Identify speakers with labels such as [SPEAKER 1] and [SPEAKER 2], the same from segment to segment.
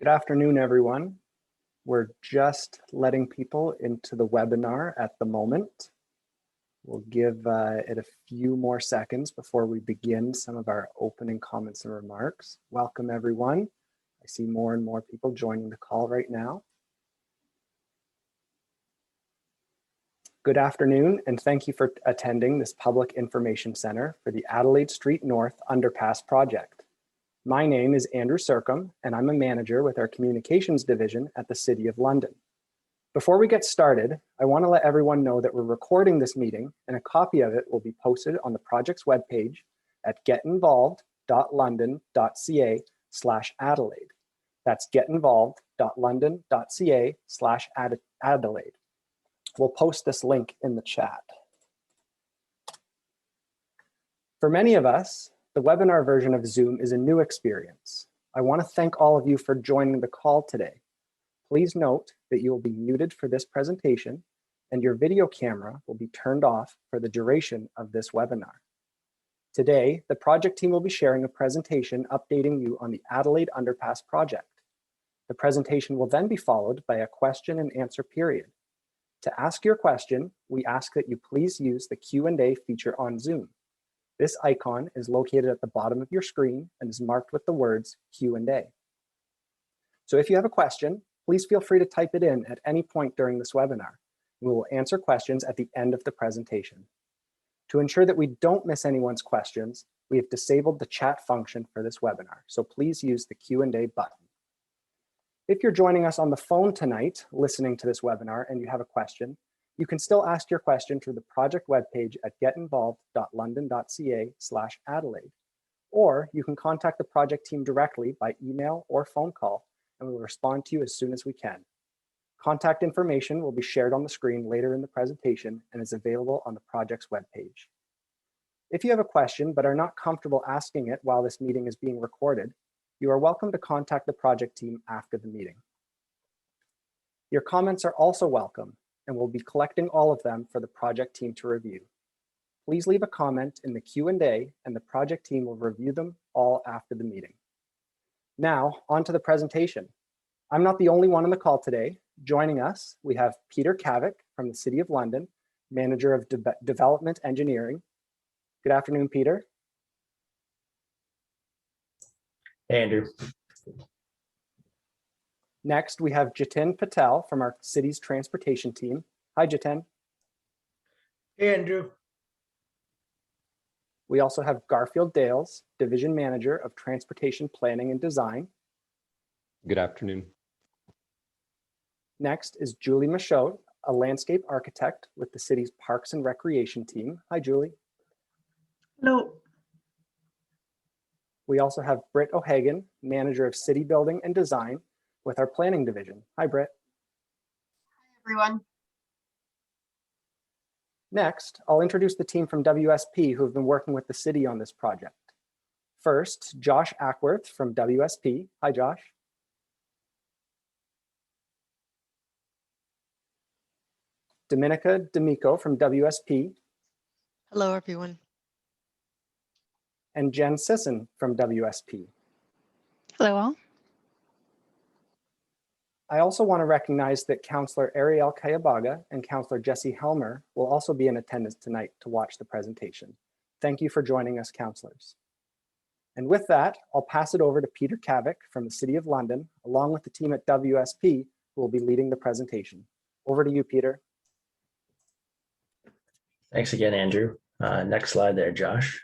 [SPEAKER 1] Good afternoon, everyone. We're just letting people into the webinar at the moment. We'll give it a few more seconds before we begin some of our opening comments and remarks. Welcome, everyone. I see more and more people joining the call right now. Good afternoon, and thank you for attending this Public Information Center for the Adelaide Street Underpass project. My name is Andrew Sercombe, and I'm a manager with our Communications Division at the City of London. Before we get started, I want to let everyone know that we're recording this meeting, and a copy of it will be posted on the project's webpage at getinvolved.london.ca/Adelaide. That's getinvolved.london.ca/Adelaide. We'll post this link in the chat. For many of us, the webinar version of Zoom is a new experience. I want to thank all of you for joining the call today. Please note that you will be muted for this presentation and your video camera will be turned off for the duration of this webinar. Today, the project team will be sharing a presentation updating you on the Adelaide Underpass project. The presentation will then be followed by a question and answer period. To ask your question, we ask that you please use the Q&A feature on Zoom. This icon is located at the bottom of your screen and is marked with the words Q&A. So if you have a question, please feel free to type it in at any point during this webinar. We will answer questions at the end of the presentation. To ensure that we don't miss anyone's questions, we have disabled the chat function for this webinar, so please use the Q&A button. If you're joining us on the phone tonight, listening to this webinar, and you have a question, you can still ask your question through the project webpage at getinvolved.london.ca/Adelaide. Or you can contact the project team directly by email or phone call, and we will respond to you as soon as we can. Contact information will be shared on the screen later in the presentation and is available on the project's webpage. If you have a question but are not comfortable asking it while this meeting is being recorded, you are welcome to contact the project team after the meeting. Your comments are also welcome, and we'll be collecting all of them for the project team to review. Please leave a comment in the Q&A and the project team will review them all after the meeting. Now, on to the presentation. I'm not the only one on the call today. Joining us, we have Peter Kavik from the City of London, Manager of Development Engineering. Good afternoon, Peter.
[SPEAKER 2] Hey, Andrew.
[SPEAKER 1] Next, we have Jatin Patel from our city's transportation team. Hi, Jatin.
[SPEAKER 3] Hey, Andrew.
[SPEAKER 1] We also have Garfield Dales, Division Manager of Transportation Planning and Design.
[SPEAKER 4] Good afternoon.
[SPEAKER 1] Next is Julie Michaud, a landscape architect with the city's Parks and Recreation team. Hi, Julie.
[SPEAKER 3] Hello.
[SPEAKER 1] We also have Britt O'Hagan, Manager of City Building and Design with our Planning Division. Hi, Britt.
[SPEAKER 5] Hi, everyone.
[SPEAKER 1] Next, I'll introduce the team from WSP who have been working with the city on this project. First, Josh Ackworth from WSP. Hi, Josh. Dominica D'Amico from WSP.
[SPEAKER 6] Hello, everyone.
[SPEAKER 1] And Jen Sisson from WSP.
[SPEAKER 7] Hello, all.
[SPEAKER 1] I also want to recognize that Councillor Ariel Kayabaga and Councillor Jesse Helmer will also be in attendance tonight to watch the presentation. Thank you for joining us, councillors. And with that, I'll pass it over to Peter Kavik from the City of London, along with the team at WSP, who will be leading the presentation. Over to you, Peter.
[SPEAKER 2] Thanks again, Andrew. Next slide there, Josh.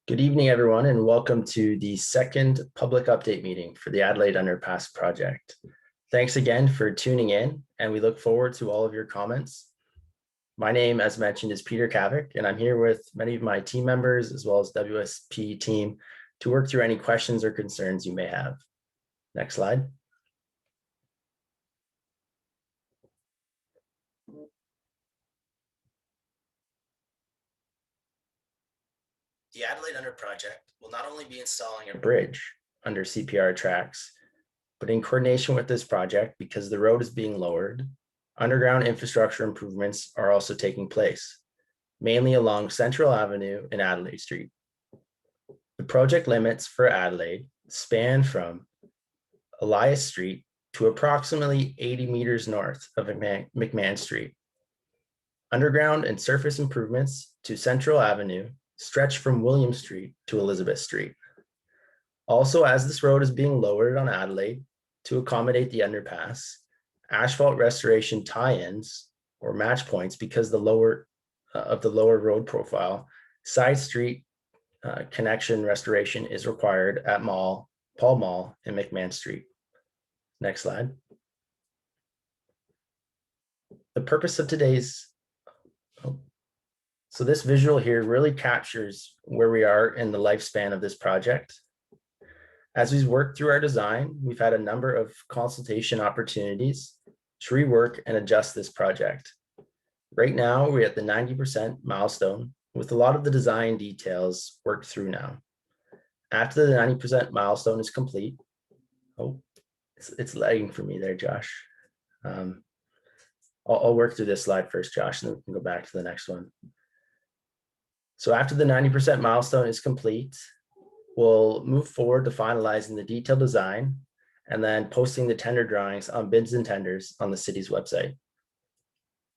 [SPEAKER 2] Good evening, everyone, and welcome to the second public update meeting for the Adelaide Underpass project. Thanks again for tuning in, and we look forward to all of your comments. My name, as mentioned, is Peter Kavik, and I'm here with many of my team members as well as WSP team to work through any questions or concerns you may have. Next slide. The Adelaide Under project will not only be installing a bridge under CPR tracks, but in coordination with this project, because the road is being lowered, underground infrastructure improvements are also taking place, mainly along Central Avenue and Adelaide Street. The project limits for Adelaide span from Adelaide Street to approximately 80 meters north of McMahon Street. Underground and surface improvements to Central Avenue stretch from William Street to Elizabeth Street. Also, as this road is being lowered on Adelaide to accommodate the underpass, asphalt restoration tie-ins or match points because the lower road profile, side street connection restoration is required at Paul Mall and McMahon Street. Next slide. The purpose of today's, so this visual here really captures where we are in the lifespan of this project. As we've worked through our design, we've had a number of consultation opportunities to rework and adjust this project. Right now, we're at the 90% milestone with a lot of the design details worked through now. After the 90% milestone is complete, it's lagging for me there, Josh. I'll work through this slide first, Josh, and then we can go back to the next one. So after the 90% milestone is complete, we'll move forward to finalizing the detailed design and then posting the tender drawings on bids and tenders on the city's website.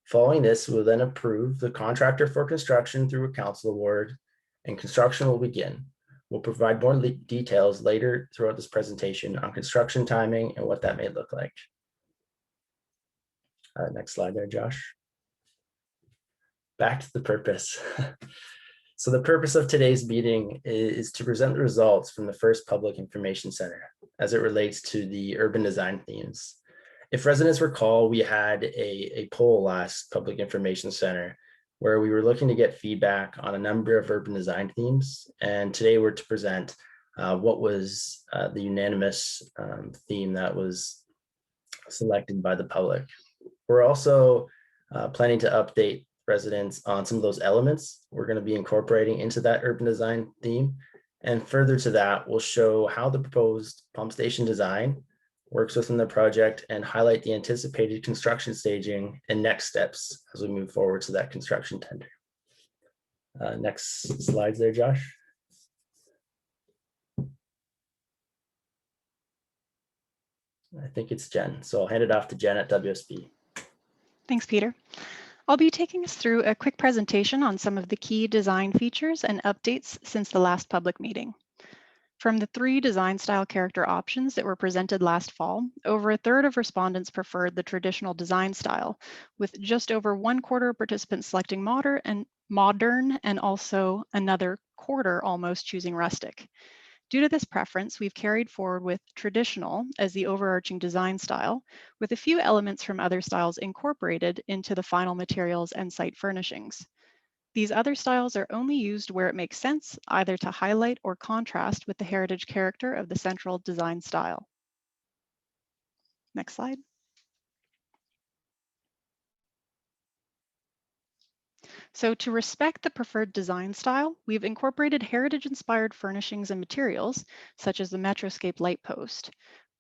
[SPEAKER 2] Following this, we'll then approve the contractor for construction through a council award, and construction will begin. We'll provide more details later throughout this presentation on construction timing and what that may look like. Next slide there, Josh. Back to the purpose. So the purpose of today's meeting is to present the results from the first public information center as it relates to the urban design themes. If residents recall, we had a poll last public information center where we were looking to get feedback on a number of urban design themes. And today we're to present what was the unanimous theme that was selected by the public. We're also planning to update residents on some of those elements we're going to be incorporating into that urban design theme. And further to that, we'll show how the proposed pump station design works within the project and highlight the anticipated construction staging and next steps as we move forward to that construction tender. Next slides there, Josh. I think it's Jen, so I'll hand it off to Jen at WSB.
[SPEAKER 7] Thanks, Peter. I'll be taking us through a quick presentation on some of the key design features and updates since the last public meeting. From the 3 design style character options that were presented last fall, over a third of respondents preferred the traditional design style, with just over 1/4 of participants selecting modern and also another quarter almost choosing rustic. Due to this preference, we've carried forward with traditional as the overarching design style, with a few elements from other styles incorporated into the final materials and site furnishings. These other styles are only used where it makes sense, either to highlight or contrast with the heritage character of the central design style. Next slide. So to respect the preferred design style, we've incorporated heritage-inspired furnishings and materials, such as the Metroscape light post.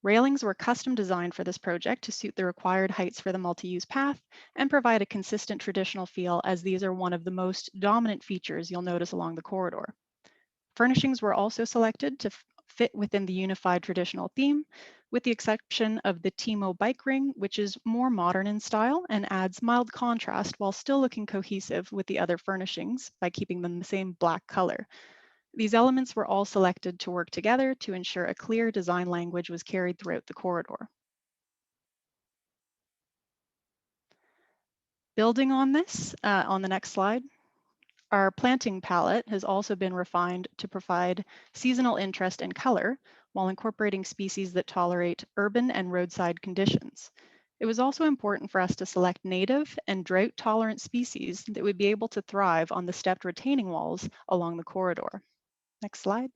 [SPEAKER 7] Railings were custom designed for this project to suit the required heights for the multi-use path and provide a consistent traditional feel, as these are one of the most dominant features you'll notice along the corridor. Furnishings were also selected to fit within the unified traditional theme, with the exception of the Timo bike ring, which is more modern in style and adds mild contrast while still looking cohesive with the other furnishings by keeping them the same black color. These elements were all selected to work together to ensure a clear design language was carried throughout the corridor. Building on this, on the next slide, our planting palette has also been refined to provide seasonal interest and color while incorporating species that tolerate urban and roadside conditions. It was also important for us to select native and drought-tolerant species that would be able to thrive on the stepped retaining walls along the corridor. Next slide.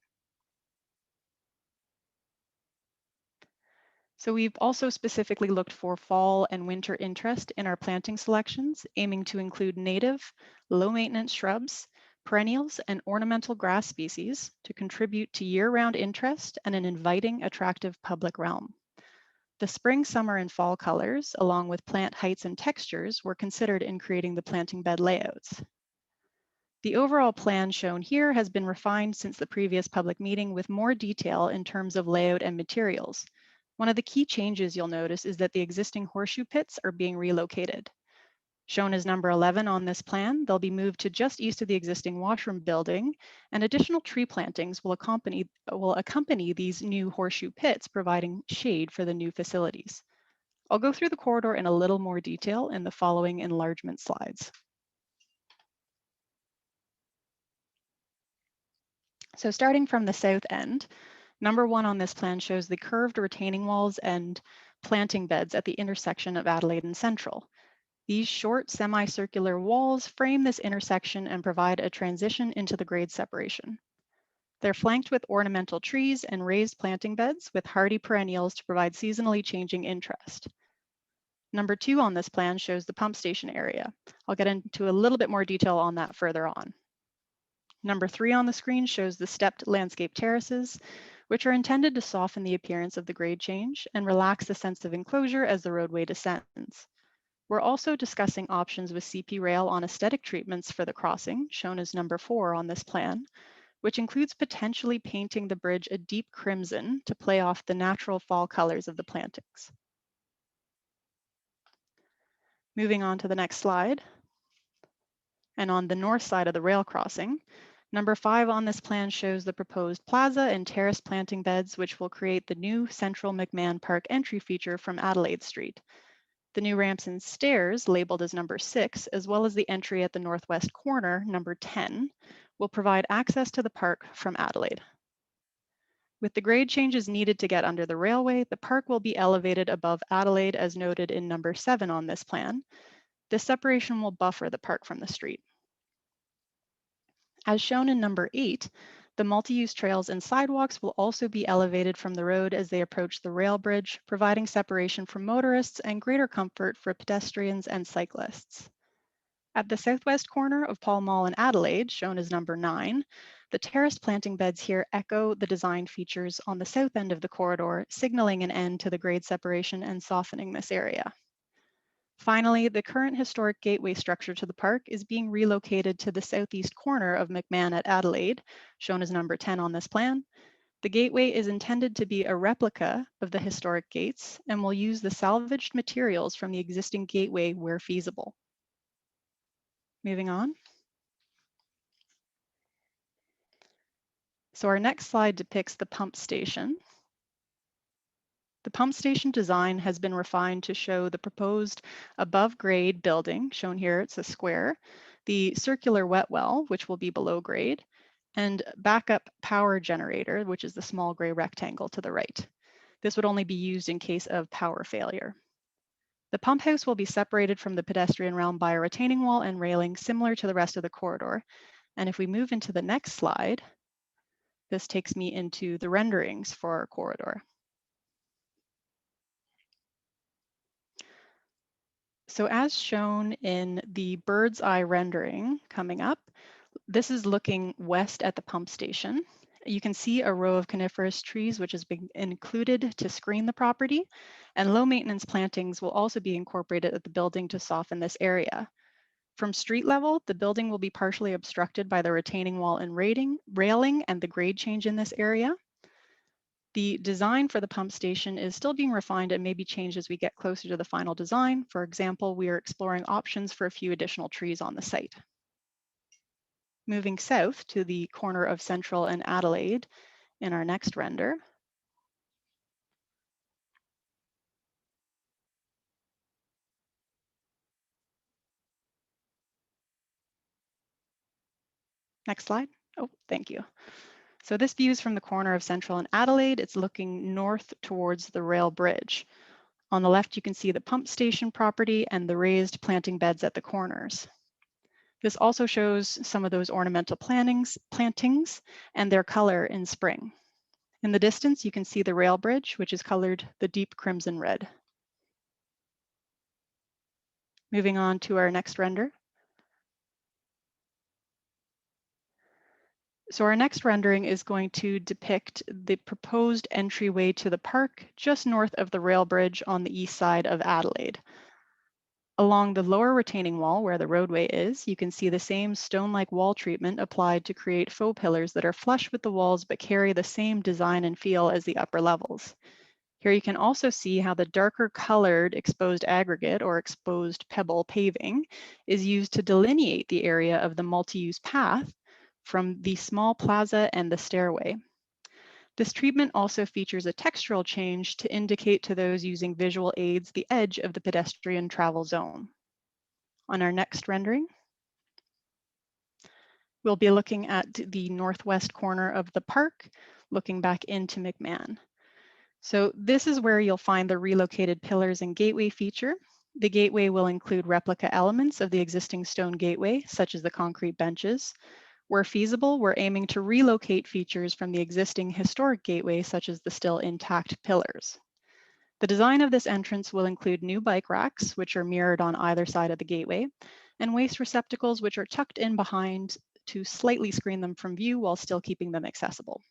[SPEAKER 7] So we've also specifically looked for fall and winter interest in our planting selections, aiming to include native, low-maintenance shrubs, perennials, and ornamental grass species to contribute to year-round interest and an inviting, attractive public realm. The spring, summer, and fall colors, along with plant heights and textures, were considered in creating the planting bed layouts. The overall plan shown here has been refined since the previous public meeting with more detail in terms of layout and materials. One of the key changes you'll notice is that the existing horseshoe pits are being relocated. Shown as number 11 on this plan, they'll be moved to just east of the existing washroom building, and additional tree plantings will accompany these new horseshoe pits, providing shade for the new facilities. I'll go through the corridor in a little more detail in the following enlargement slides. So starting from the south end, number 1 on this plan shows the curved retaining walls and planting beds at the intersection of Adelaide and Central. These short semicircular walls frame this intersection and provide a transition into the grade separation. They're flanked with ornamental trees and raised planting beds with hardy perennials to provide seasonally changing interest. Number 2 on this plan shows the pump station area. I'll get into a little bit more detail on that further on. Number 3 on the screen shows the stepped landscape terraces, which are intended to soften the appearance of the grade change and relax the sense of enclosure as the roadway descends. We're also discussing options with CP Rail on aesthetic treatments for the crossing, shown as number 4 on this plan, which includes potentially painting the bridge a deep crimson to play off the natural fall colors of the plantings. Moving on to the next slide. And on the north side of the rail crossing, number 5 on this plan shows the proposed plaza and terrace planting beds, which will create the new Central McMahon Park entry feature from Adelaide Street. The new ramps and stairs, labeled as number 6, as well as the entry at the northwest corner, number 10, will provide access to the park from Adelaide. With the grade changes needed to get under the railway, the park will be elevated above Adelaide as noted in number 7 on this plan. This separation will buffer the park from the street. As shown in number 8, the multi-use trails and sidewalks will also be elevated from the road as they approach the rail bridge, providing separation for motorists and greater comfort for pedestrians and cyclists. At the southwest corner of Pall Mall and Adelaide, shown as number 9, the terraced planting beds here echo the design features on the south end of the corridor, signaling an end to the grade separation and softening this area. Finally, the current historic gateway structure to the park is being relocated to the southeast corner of McMahon at Adelaide, shown as number 10 on this plan. The gateway is intended to be a replica of the historic gates and will use the salvaged materials from the existing gateway where feasible. Moving on. So our next slide depicts the pump station. The pump station design has been refined to show the proposed above grade building, shown here, it's a square, the circular wet well, which will be below grade, and backup power generator, which is the small gray rectangle to the right. This would only be used in case of power failure. The pump house will be separated from the pedestrian realm by a retaining wall and railing similar to the rest of the corridor. And if we move into the next slide, this takes me into the renderings for our corridor. So as shown in the bird's eye rendering coming up, this is looking west at the pump station. You can see a row of coniferous trees, which has been included to screen the property, and low maintenance plantings will also be incorporated at the building to soften this area. From street level, the building will be partially obstructed by the retaining wall and railing and the grade change in this area. The design for the pump station is still being refined and may be changed as we get closer to the final design. For example, we are exploring options for a few additional trees on the site. Moving south to the corner of Central and Adelaide in our next render. Next slide. Oh, thank you. So this view is from the corner of Central and Adelaide. It's looking north towards the rail bridge. On the left, you can see the pump station property and the raised planting beds at the corners. This also shows some of those ornamental plantings and their color in spring. In the distance, you can see the rail bridge, which is colored the deep crimson red. Moving on to our next render. So our next rendering is going to depict the proposed entryway to the park just north of the rail bridge on the east side of Adelaide. Along the lower retaining wall where the roadway is, you can see the same stone-like wall treatment applied to create faux pillars that are flush with the walls but carry the same design and feel as the upper levels. Here you can also see how the darker colored exposed aggregate or exposed pebble paving is used to delineate the area of the multi-use path from the small plaza and the stairway. This treatment also features a textural change to indicate to those using visual aids the edge of the pedestrian travel zone. On our next rendering, we'll be looking at the northwest corner of the park, looking back into McMahon. So this is where you'll find the relocated pillars and gateway feature. The gateway will include replica elements of the existing stone gateway, such as the concrete benches. Where feasible, we're aiming to relocate features from the existing historic gateway, such as the still intact pillars. The design of this entrance will include new bike racks, which are mirrored on either side of the gateway, and waste receptacles, which are tucked in behind to slightly screen them from view while still keeping them accessible.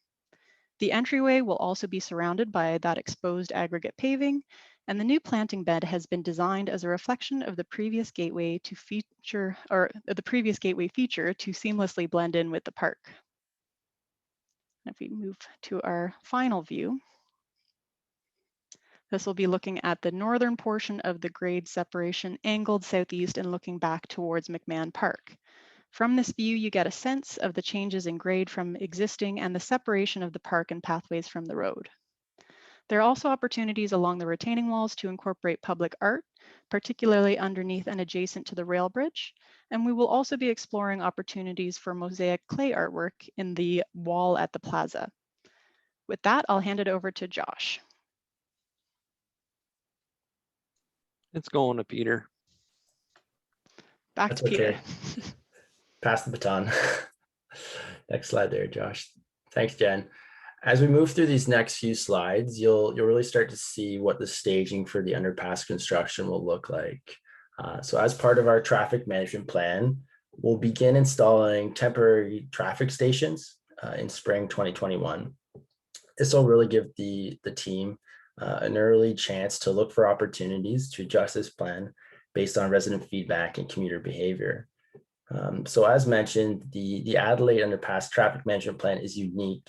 [SPEAKER 7] The entryway will also be surrounded by that exposed aggregate paving, and the new planting bed has been designed as a reflection of the previous gateway to feature, or the previous gateway feature to seamlessly blend in with the park. If we move to our final view, this will be looking at the northern portion of the grade separation angled southeast and looking back towards McMahon Park. From this view, you get a sense of the changes in grade from existing and the separation of the park and pathways from the road. There are also opportunities along the retaining walls to incorporate public art, particularly underneath and adjacent to the rail bridge. And we will also be exploring opportunities for mosaic clay artwork in the wall at the plaza. With that, I'll hand it over to Josh.
[SPEAKER 4] It's going to Peter.
[SPEAKER 7] Back
[SPEAKER 2] That's
[SPEAKER 7] to Peter.
[SPEAKER 2] okay. Pass the baton. Next slide there, Josh. Thanks, Jen. As we move through these next few slides, you'll really start to see what the staging for the underpass construction will look like. So as part of our traffic management plan, we'll begin installing temporary traffic stations in spring 2021. This will really give the team an early chance to look for opportunities to adjust this plan based on resident feedback and commuter behavior. So as mentioned, the Adelaide Underpass traffic management plan is unique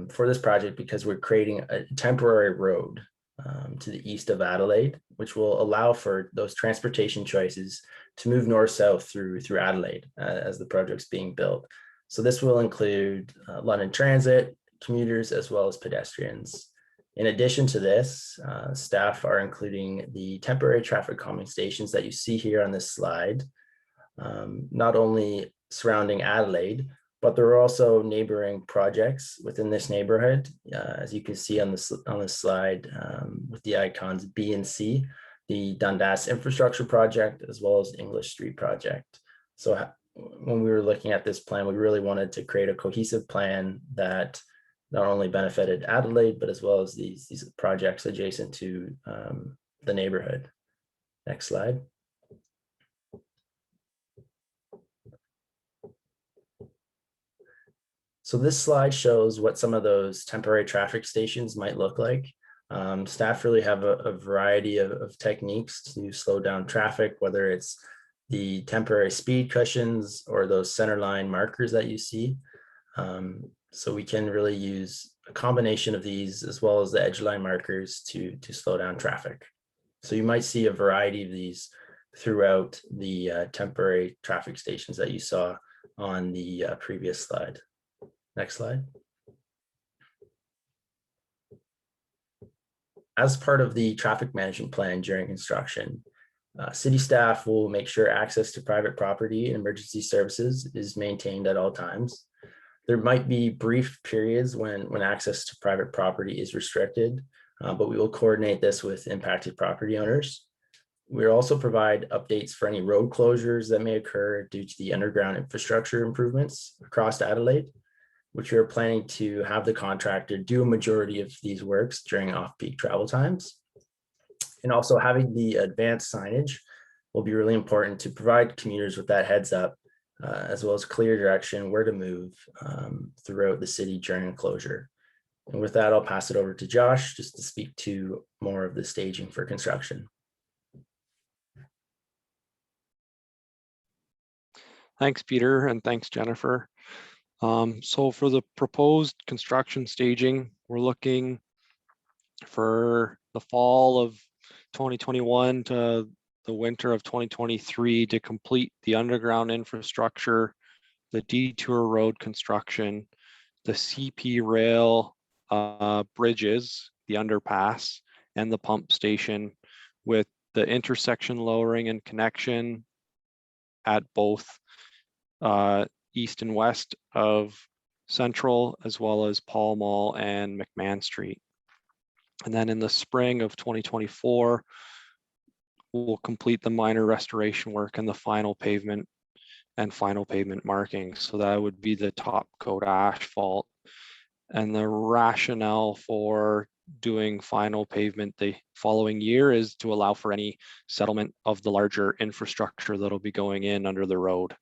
[SPEAKER 2] for this project because we're creating a temporary road to the east of Adelaide, which will allow for those transportation choices to move north-south through Adelaide as the project's being built. So this will include London Transit, commuters, as well as pedestrians. In addition to this, staff are including the temporary traffic calming stations that you see here on this slide, not only surrounding Adelaide, but there are also neighboring projects within this neighborhood, as you can see on the slide with the icons B and C, the Dundas Infrastructure Project, as well as English Street Project. So when we were looking at this plan, we really wanted to create a cohesive plan that not only benefited Adelaide, but as well as these projects adjacent to the neighborhood. Next slide. So this slide shows what some of those temporary traffic stations might look like. Staff really have a variety of techniques to slow down traffic, whether it's the temporary speed cushions or those center line markers that you see. So we can really use a combination of these as well as the edge line markers to slow down traffic. So you might see a variety of these throughout the temporary traffic stations that you saw on the previous slide. Next slide. As part of the traffic management plan during construction, city staff will make sure access to private property and emergency services is maintained at all times. There might be brief periods when access to private property is restricted, but we will coordinate this with impacted property owners. We'll also provide updates for any road closures that may occur due to the underground infrastructure improvements across Adelaide, which we are planning to have the contractor do a majority of these works during off-peak travel times. And also having the advanced signage will be really important to provide commuters with that heads up, as well as clear direction where to move throughout the city during a closure. And with that, I'll pass it over to Josh just to speak to more of the staging for construction.
[SPEAKER 4] Thanks, Peter, and thanks, Jennifer. So for the proposed construction staging, we're looking for the fall of 2021 to the winter of 2023 to complete the underground infrastructure, the detour road construction, the CP rail bridges, the underpass, and the pump station, with the intersection lowering and connection at both east and west of Central, as well as Pall Mall and McMahon Street. And then in the spring of 2024, we'll complete the minor restoration work and the final pavement markings. So that would be the top coat asphalt. And the rationale for doing final pavement the following year is to allow for any settlement of the larger infrastructure that'll be going in under the road.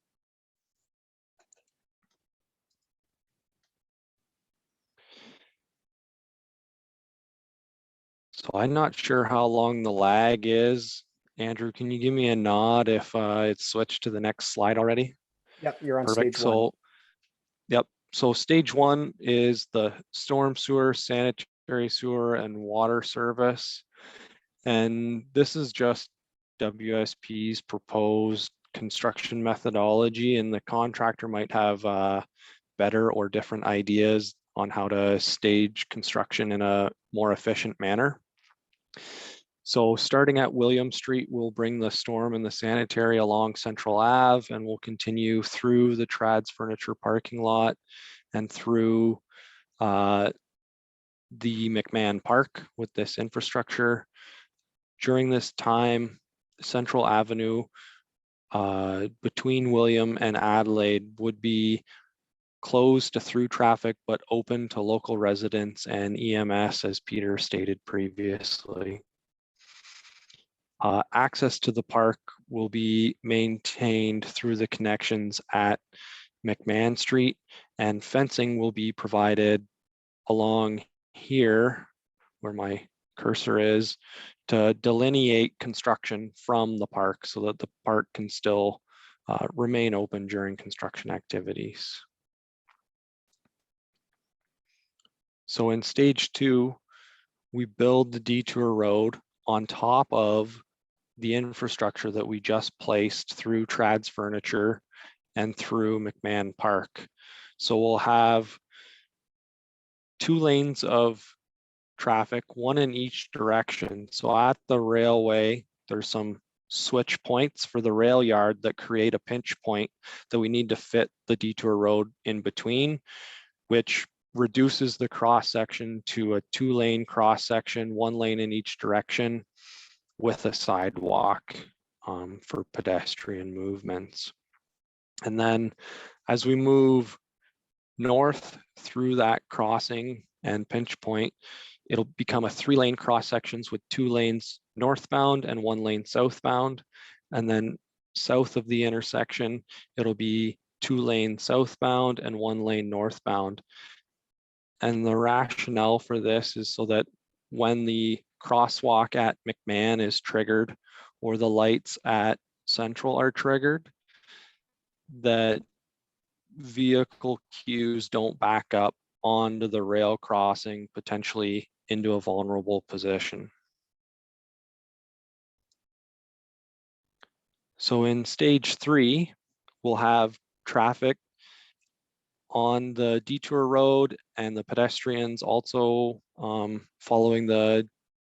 [SPEAKER 4] So I'm not sure how long the lag is. Andrew, can you give me a nod if it's switched to the next slide already?
[SPEAKER 1] Yep, you're on
[SPEAKER 4] Perfect.
[SPEAKER 1] stage one.
[SPEAKER 4] So, yep. So stage one is the storm sewer, sanitary sewer, and water service. And this is just WSP's proposed construction methodology, and the contractor might have better or different ideas on how to stage construction in a more efficient manner. So starting at William Street, we'll bring the storm and the sanitary along Central Ave, and we'll continue through the Trad's Furniture parking lot and through the McMahon Park with this infrastructure. During this time, Central Avenue between William and Adelaide would be closed to through traffic, but open to local residents and EMS, as Peter stated previously. Access to the park will be maintained through the connections at McMahon Street, and fencing will be provided along here where my cursor is to delineate construction from the park so that the park can still remain open during construction activities. So in stage two, we build the detour road on top of the infrastructure that we just placed through Trad's Furniture and through McMahon Park. So we'll have 2 lanes of traffic, 1 in each direction. So at the railway, there's some switch points for the rail yard that create a pinch point that we need to fit the detour road in between, which reduces the cross section to a 2-lane cross section, 1 lane in each direction with a sidewalk for pedestrian movements. And then as we move north through that crossing and pinch point, it'll become a 3-lane cross sections with 2 lanes northbound and 1 lane southbound. And then south of the intersection, it'll be 2 lanes southbound and 1 lane northbound. And the rationale for this is so that when the crosswalk at McMahon is triggered or the lights at Central are triggered, that vehicle queues don't back up onto the rail crossing, potentially into a vulnerable position. So in stage 3, we'll have traffic on the detour road and the pedestrians also following the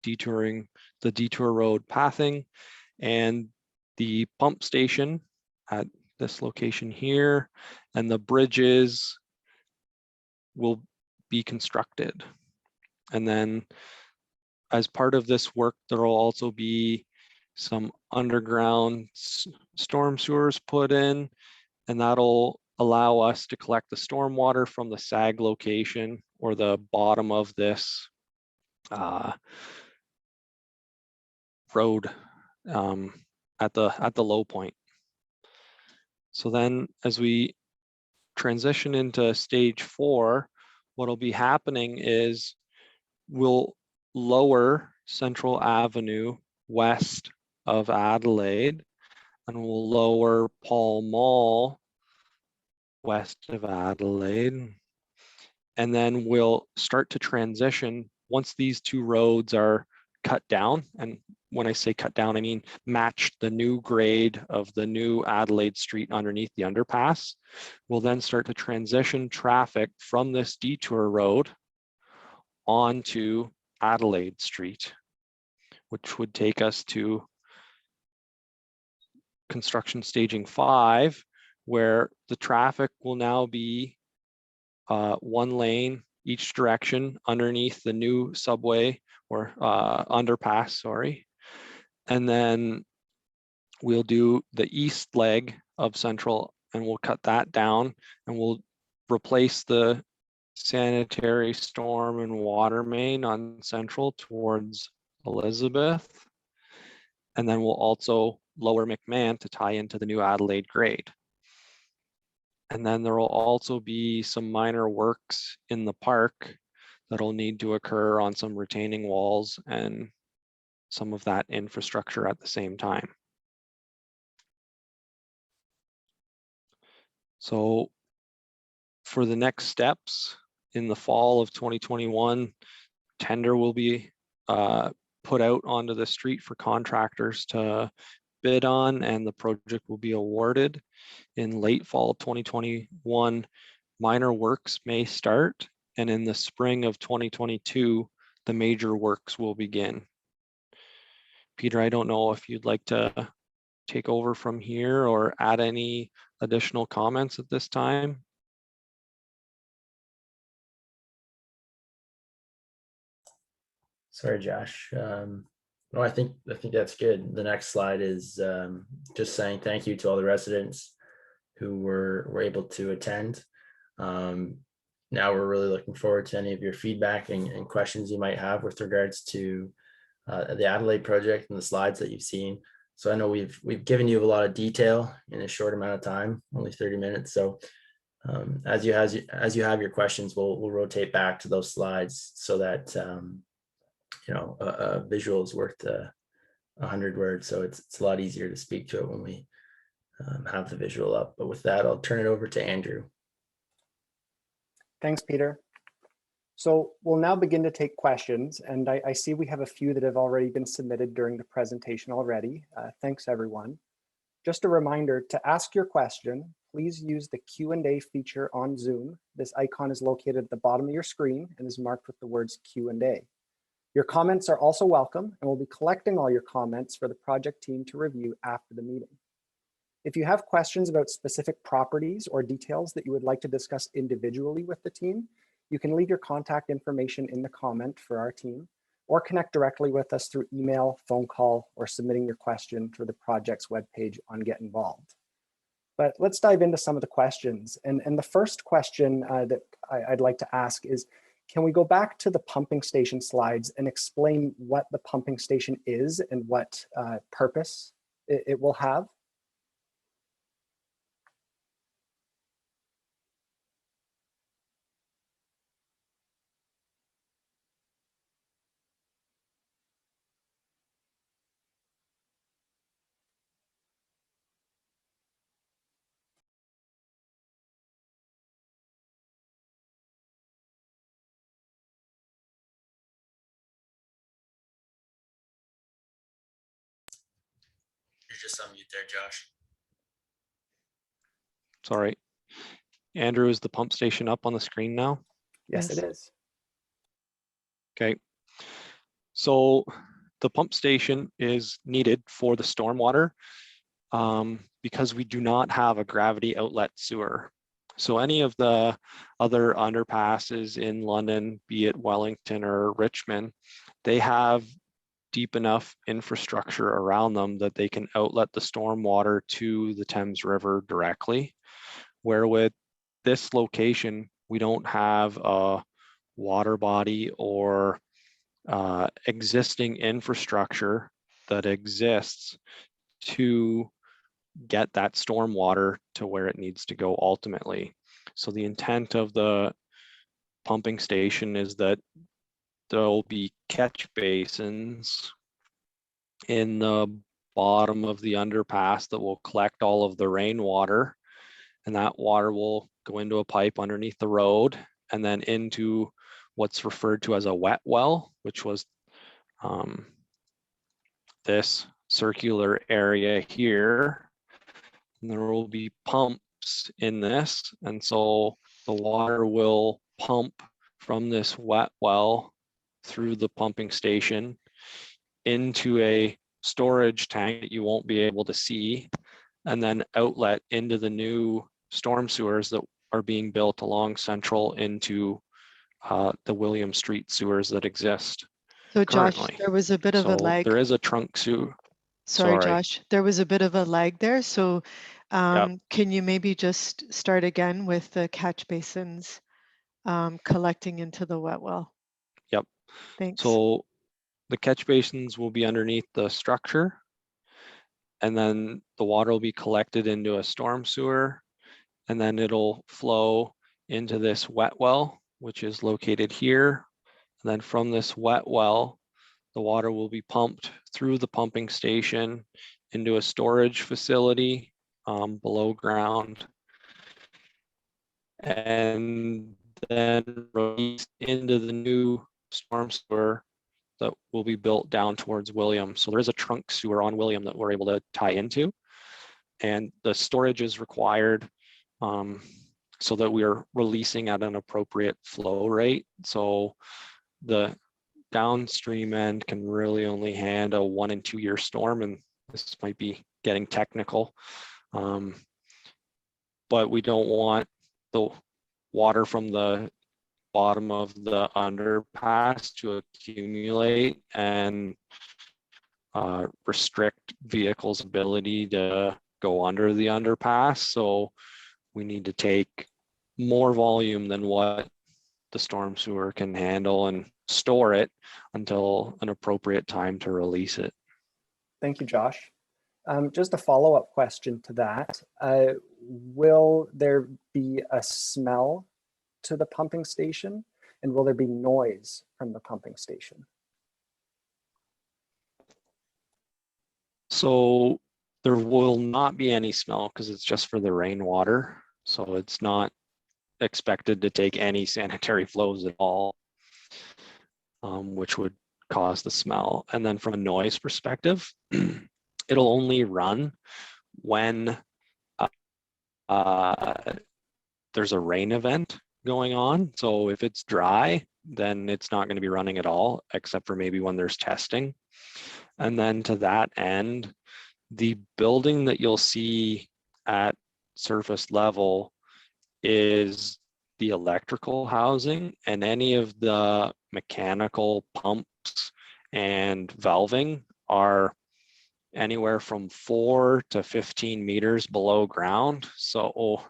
[SPEAKER 4] detour road pathing, and the pump station at this location here, and the bridges will be constructed. And then as part of this work, there will also be some underground storm sewers put in, and that'll allow us to collect the storm water from the SAG location or the bottom of this road at the low point. So then as we transition into stage 4, what'll be happening is we'll lower Central Avenue west of Adelaide, and we'll lower Pall Mall west of Adelaide. And then we'll start to transition once these two roads are cut down. And when I say cut down, I mean match the new grade of the new Adelaide Street underneath the underpass. We'll then start to transition traffic from this detour road onto Adelaide Street, which would take us to construction staging 5, where the traffic will now be one lane each direction underneath the new subway or underpass, sorry. And then we'll do the east leg of Central and we'll cut that down and we'll replace the sanitary storm and water main on Central towards Elizabeth. And then we'll also lower McMahon to tie into the new Adelaide grade. And then there will also be some minor works in the park that'll need to occur on some retaining walls and some of that infrastructure at the same time. So for the next steps in the fall of 2021, tender will be put out onto the street for contractors to bid on, and the project will be awarded. In late fall 2021, minor works may start, and in the spring of 2022, the major works will begin. Peter, I don't know if you'd like to take over from here or add any additional comments at this time.
[SPEAKER 2] Sorry, Josh. No, I think that's good. The next slide is just saying thank you to all the residents who were able to attend. Now we're really looking forward to any of your feedback and questions you might have with regards to the Adelaide project and the slides that you've seen. So I know we've given you a lot of detail in a short amount of time, only 30 minutes. So as you have your questions, we'll rotate back to those slides so that a visual is worth 100 words. So it's a lot easier to speak to it when we have the visual up. But with that, I'll turn it over to Andrew.
[SPEAKER 1] Thanks, Peter. So we'll now begin to take questions, and I see we have a few that have already been submitted during the presentation already. Thanks, everyone. Just a reminder, to ask your question, please use the Q&A feature on Zoom. This icon is located at the bottom of your screen and is marked with the words Q&A. Your comments are also welcome, and we'll be collecting all your comments for the project team to review after the meeting. If you have questions about specific properties or details that you would like to discuss individually with the team, you can leave your contact information in the comment for our team, or connect directly with us through email, phone call, or submitting your question through the project's webpage on Get Involved. But let's dive into some of the questions. And the first question that I'd like to ask is, can we go back to the pumping station slides and explain what the pumping station is and what purpose it will have?
[SPEAKER 2] You're just on mute there, Josh.
[SPEAKER 4] Sorry. Andrew, is the pump station up on the screen now?
[SPEAKER 1] Yes,
[SPEAKER 6] Yes.
[SPEAKER 1] it is.
[SPEAKER 4] Okay. So the pump station is needed for the stormwater because we do not have a gravity outlet sewer. So any of the other underpasses in London, be it Wellington or Richmond, they have deep enough infrastructure around them that they can outlet the stormwater to the Thames River directly. Where with this location, we don't have a water body or existing infrastructure that exists to get that stormwater to where it needs to go ultimately. So the intent of the pumping station is that there'll be catch basins in the bottom of the underpass that will collect all of the rainwater and that water will go into a pipe underneath the road and then into what's referred to as a wet well, which was this circular area here. And there will be pumps in this, and so the water will pump from this wet well through the pumping station into a storage tank that you won't be able to see, and then outlet into the new storm sewers that are being built along Central into the William Street sewers that exist
[SPEAKER 6] So Josh,
[SPEAKER 4] currently.
[SPEAKER 6] there was a bit of a
[SPEAKER 4] So
[SPEAKER 6] lag.
[SPEAKER 4] there is a trunk sewer.
[SPEAKER 6] Sorry,
[SPEAKER 4] sorry.
[SPEAKER 6] Josh, there was a bit of a lag there. So
[SPEAKER 4] Yep.
[SPEAKER 6] can you maybe just start again with the catch basins collecting into the wet well?
[SPEAKER 4] Yep.
[SPEAKER 6] Thanks.
[SPEAKER 4] So the catch basins will be underneath the structure, and then the water will be collected into a storm sewer, and then it'll flow into this wet well, which is located here. And then from this wet well, the water will be pumped through the pumping station into a storage facility below ground, and then released into the new storm sewer that will be built down towards William. So there is a trunk sewer on William that we're able to tie into, and the storage is required so that we are releasing at an appropriate flow rate. So the downstream end can really only handle a 1 and 2 year storm, and this might be getting technical, but we don't want the water from the bottom of the underpass to accumulate and restrict vehicles' ability to go under the underpass. So we need to take more volume than what the storm sewer can handle and store it until an appropriate time to release it.
[SPEAKER 1] Thank you, Josh. Just a follow-up question to that. Will there be a smell to the pumping station, and will there be noise from the pumping station?
[SPEAKER 4] So there will not be any smell because it's just for the rainwater. So it's not expected to take any sanitary flows at all, which would cause the smell. And then from a noise perspective, it'll only run when there's a rain event going on. So if it's dry, then it's not going to be running at all, except for maybe when there's testing. And then to that end, the building that you'll see at surface level is the electrical housing, and any of the mechanical pumps and valving are anywhere from 4 to 15 meters below ground. So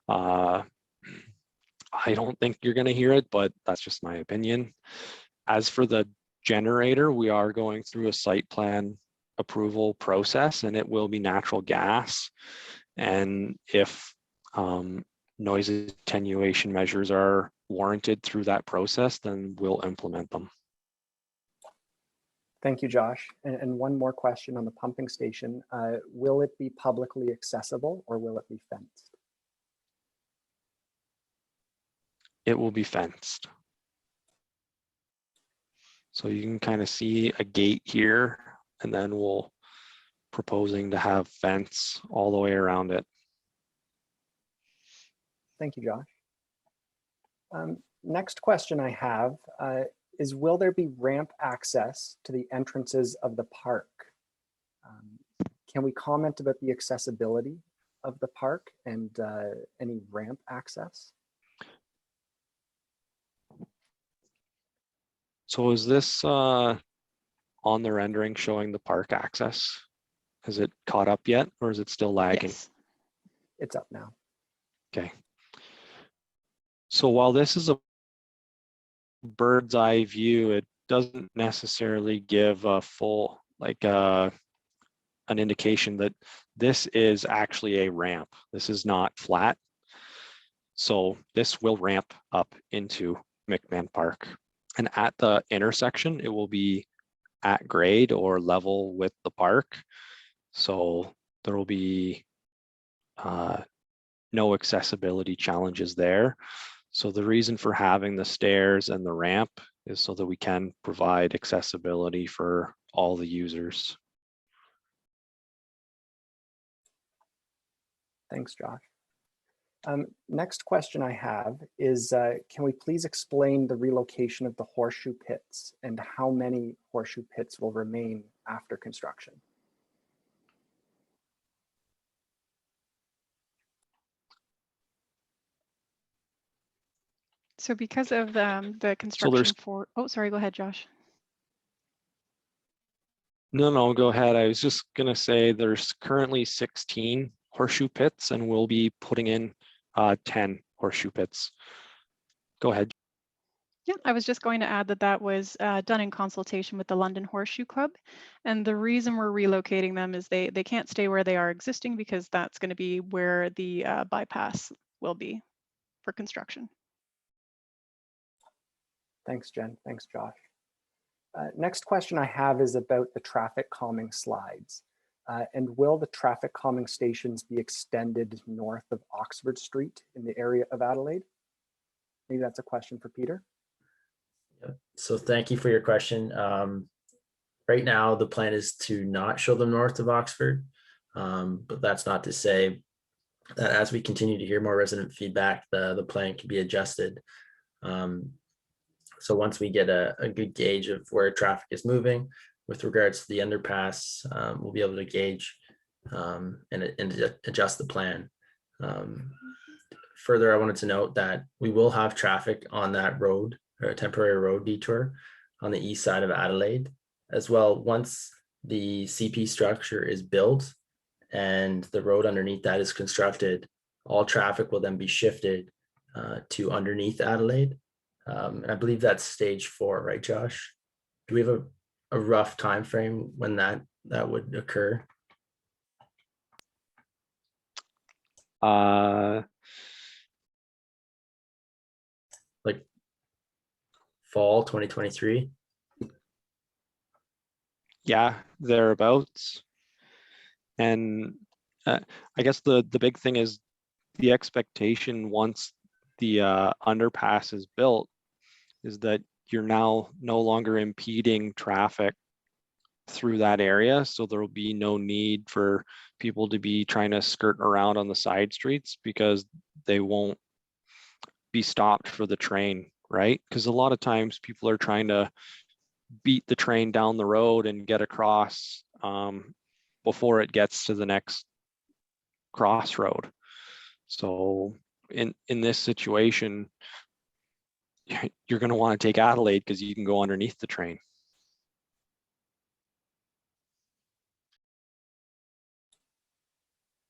[SPEAKER 4] I don't think you're going to hear it, but that's just my opinion. As for the generator, we are going through a site plan approval process, and it will be natural gas. And if noise attenuation measures are warranted through that process, then we'll implement them.
[SPEAKER 1] Thank you, Josh. And one more question on the pumping station. Will it be publicly accessible, or will it be fenced?
[SPEAKER 4] It will be fenced. So you can kind of see a gate here, and then we'll proposing to have fence all the way around it.
[SPEAKER 1] Thank you, Josh. Next question I have is, will there be ramp access to the entrances of the park? Can we comment about the accessibility of the park and any ramp access?
[SPEAKER 4] So is this on the rendering showing the park access? Has it caught up yet, or is it still lagging?
[SPEAKER 6] Yes.
[SPEAKER 1] It's up now.
[SPEAKER 4] Okay. So while this is a bird's eye view, it doesn't necessarily give a full, like an indication that this is actually a ramp. This is not flat. So this will ramp up into McMahon Park. And at the intersection, it will be at grade or level with the park. So there will be no accessibility challenges there. So the reason for having the stairs and the ramp is so that we can provide accessibility for all the users.
[SPEAKER 1] Thanks, Josh. Next question I have is, can we please explain the relocation of the horseshoe pits and how many horseshoe pits will remain after construction?
[SPEAKER 7] So because of the construction for, oh, sorry, go ahead, Josh.
[SPEAKER 4] No, go ahead. I was just gonna say there's currently 16 horseshoe pits and we'll be putting in 10 horseshoe pits. Go ahead.
[SPEAKER 7] Yeah, I was just going to add that that was done in consultation with the London Horseshoe Club. And the reason we're relocating them is they can't stay where they are existing because that's going to be where the bypass will be for construction.
[SPEAKER 1] Thanks, Jen. Thanks, Josh. Next question I have is about the traffic calming slides. And will the traffic calming stations be extended north of Oxford Street in the area of Adelaide? Maybe that's a question for Peter.
[SPEAKER 2] So thank you for your question. Right now, the plan is to not show them north of Oxford, but that's not to say that as we continue to hear more resident feedback, the plan can be adjusted. So once we get a good gauge of where traffic is moving with regards to the underpass, we'll be able to gauge and adjust the plan. Further, I wanted to note that we will have traffic on that road, or a temporary road detour on the east side of Adelaide as well. Once the CP structure is built and the road underneath that is constructed, all traffic will then be shifted to underneath Adelaide. And I believe that's stage 4, right, Josh? Do we have a rough time frame when that would occur? Like fall 2023?
[SPEAKER 4] Yeah, thereabouts. And I guess the big thing is the expectation once the underpass is built is that you're now no longer impeding traffic through that area. So there will be no need for people to be trying to skirt around on the side streets because they won't be stopped for the train, right? Because a lot of times people are trying to beat the train down the road and get across before it gets to the next crossroad. So in this situation, you're going to want to take Adelaide because you can go underneath the train.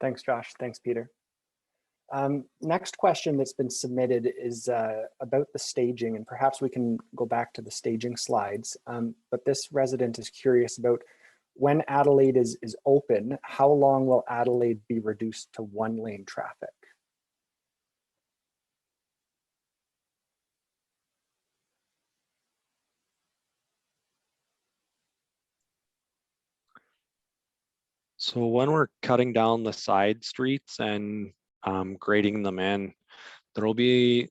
[SPEAKER 1] Thanks, Josh. Thanks, Peter. Next question that's been submitted is about the staging, and perhaps we can go back to the staging slides. But this resident is curious about when Adelaide is open, how long will Adelaide be reduced to 1-lane traffic?
[SPEAKER 4] So when we're cutting down the side streets and grading them in, there will be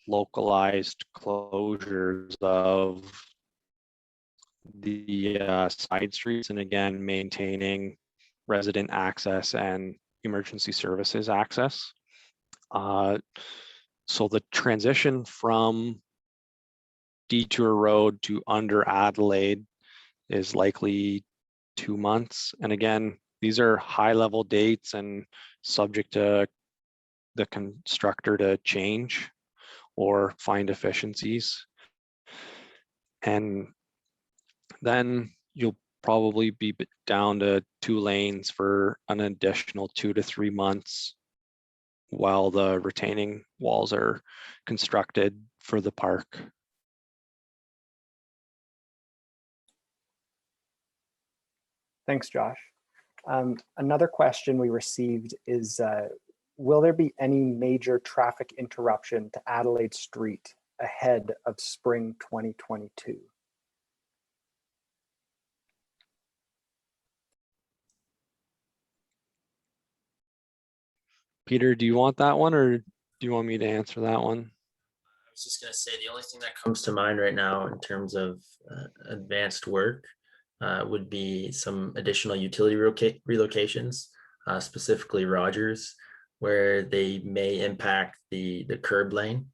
[SPEAKER 4] localized closures of the side streets, and again, maintaining resident access and emergency services access. So the transition from Detour Road to under Adelaide is likely 2 months. And again, these are high level dates and subject to the constructor to change or find efficiencies. And then you'll probably be down to 2 lanes for an additional 2 to 3 months while the retaining walls are constructed for the park.
[SPEAKER 1] Thanks, Josh. Another question we received is, will there be any major traffic interruption to Adelaide Street ahead of spring 2022?
[SPEAKER 4] Peter, do you want that one or do you want me to answer that one?
[SPEAKER 2] I was just gonna say, the only thing that comes to mind right now in terms of advanced work would be some additional utility relocations, specifically Rogers, where they may impact the curb lane.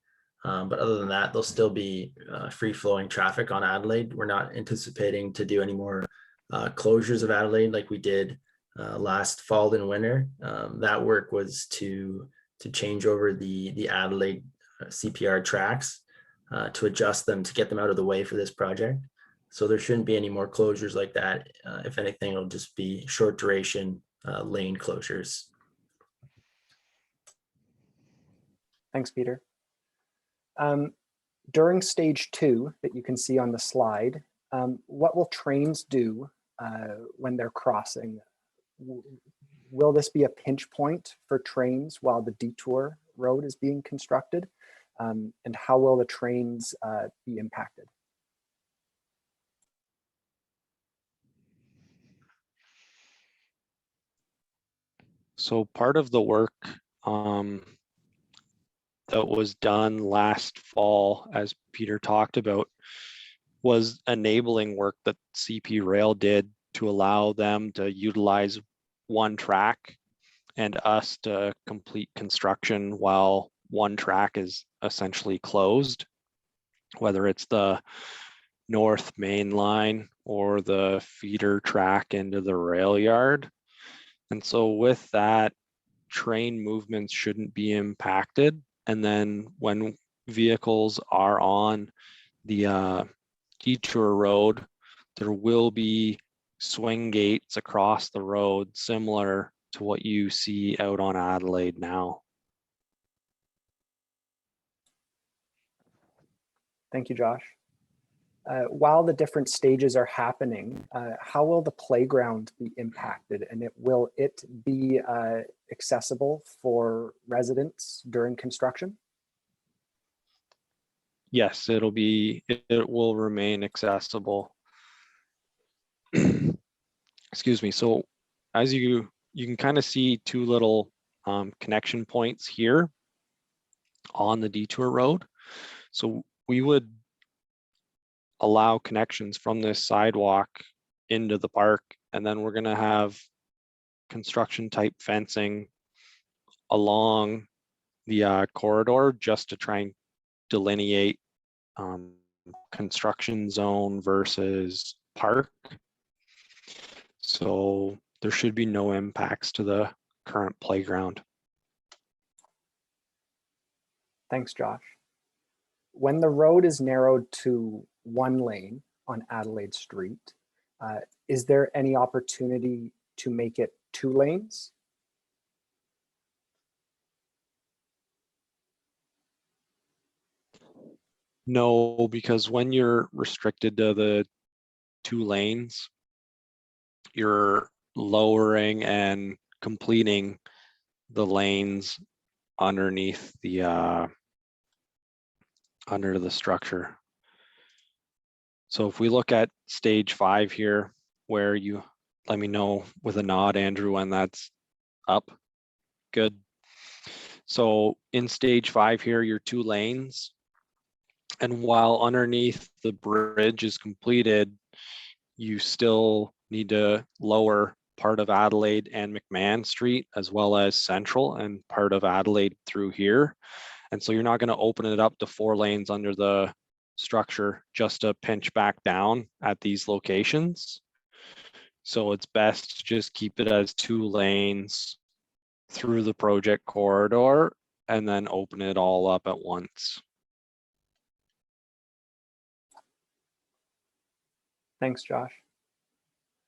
[SPEAKER 2] But other than that, there'll still be free flowing traffic on Adelaide. We're not anticipating to do any more closures of Adelaide like we did last fall and winter. That work was to change over the Adelaide CPR tracks to adjust them to get them out of the way for this project. So there shouldn't be any more closures like that. If anything, it'll just be short duration lane closures.
[SPEAKER 1] Thanks, Peter. During stage 2 that you can see on the slide, what will trains do when they're crossing? Will this be a pinch point for trains while the detour road is being constructed? And how will the trains be impacted?
[SPEAKER 4] So part of the work that was done last fall, as Peter talked about, was enabling work that CP Rail did to allow them to utilize one track and us to complete construction while one track is essentially closed, whether it's the north main line or the feeder track into the rail yard. And so with that, train movements shouldn't be impacted. And then when vehicles are on the detour road, there will be swing gates across the road similar to what you see out on Adelaide now.
[SPEAKER 1] Thank you, Josh. While the different stages are happening, how will the playground be impacted, and will it be accessible for residents during construction?
[SPEAKER 4] Yes, it will remain accessible. Excuse me. So as you can kind of see two little connection points here on the detour road. So we would allow connections from this sidewalk into the park, and then we're going to have construction type fencing along the corridor just to try and delineate construction zone versus park. So there should be no impacts to the current playground.
[SPEAKER 1] Thanks, Josh. When the road is narrowed to one lane on Adelaide Street, is there any opportunity to make it 2 lanes?
[SPEAKER 4] No, because when you're restricted to the 2 lanes, you're lowering and completing the lanes underneath the under the structure. So if we look at stage 5 here, where you let me know with a nod, Andrew, when that's up. Good. So in stage 5 here, your 2 lanes. And while underneath the bridge is completed, you still need to lower part of Adelaide and McMahon Street, as well as Central and part of Adelaide through here. And so you're not going to open it up to 4 lanes under the structure just to pinch back down at these locations. So it's best to just keep it as 2 lanes through the project corridor and then open it all up at once.
[SPEAKER 1] Thanks, Josh.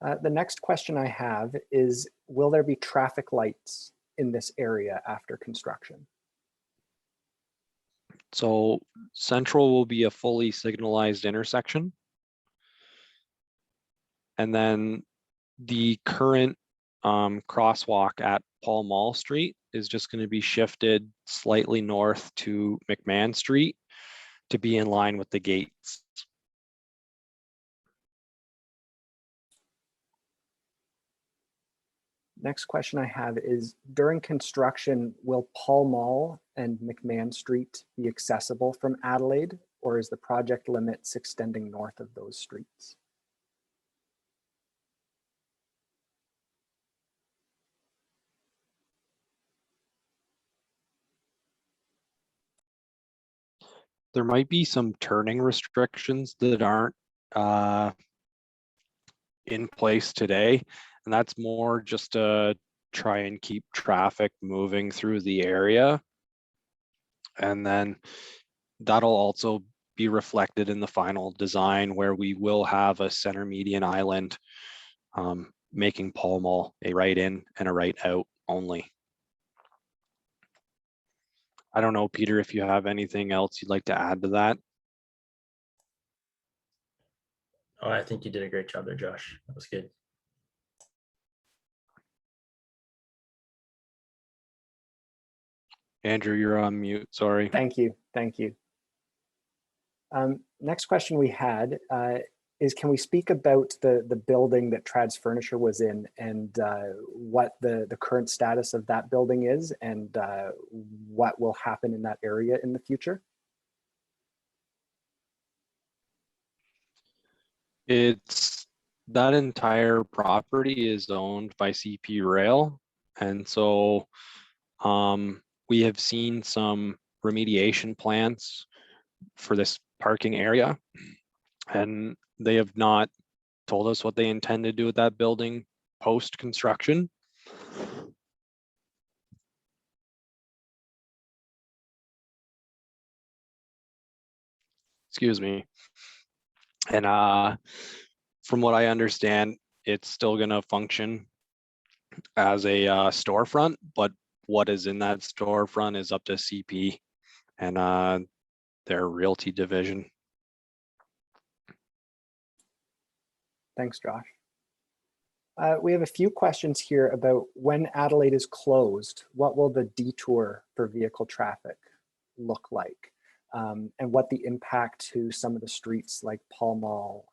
[SPEAKER 1] The next question I have is, will there be traffic lights in this area after construction?
[SPEAKER 4] So Central will be a fully signalized intersection. And then the current crosswalk at Paul Mall Street is just going to be shifted slightly north to McMahon Street to be in line with the gates.
[SPEAKER 1] Next question I have is, during construction, will Pall Mall and McMahon Street be accessible from Adelaide, or is the project limits extending north of those streets?
[SPEAKER 4] There might be some turning restrictions that aren't in place today, and that's more just to try and keep traffic moving through the area. And then that'll also be reflected in the final design, where we will have a center median island, making Pall Mall a right in and a right out only. I don't know, Peter, if you have anything else you'd like to add to that.
[SPEAKER 2] Oh, I think you did a great job there, Josh. That was good.
[SPEAKER 4] Andrew, you're on mute, sorry.
[SPEAKER 1] Thank you, thank you. Next question we had is, can we speak about the building that Trad's Furniture was in, and what the current status of that building is, and what will happen in that area in the future?
[SPEAKER 4] It's that entire property is owned by CP Rail, and so we have seen some remediation plans for this parking area, and they have not told us what they intend to do with that building post construction. Excuse me. And from what I understand, it's still going to function as a storefront, but what is in that storefront is up to CP and their realty division.
[SPEAKER 1] Thanks, Josh. We have a few questions here about when Adelaide is closed, what will the detour for vehicle traffic look like? And what the impact to some of the streets like Pall Mall,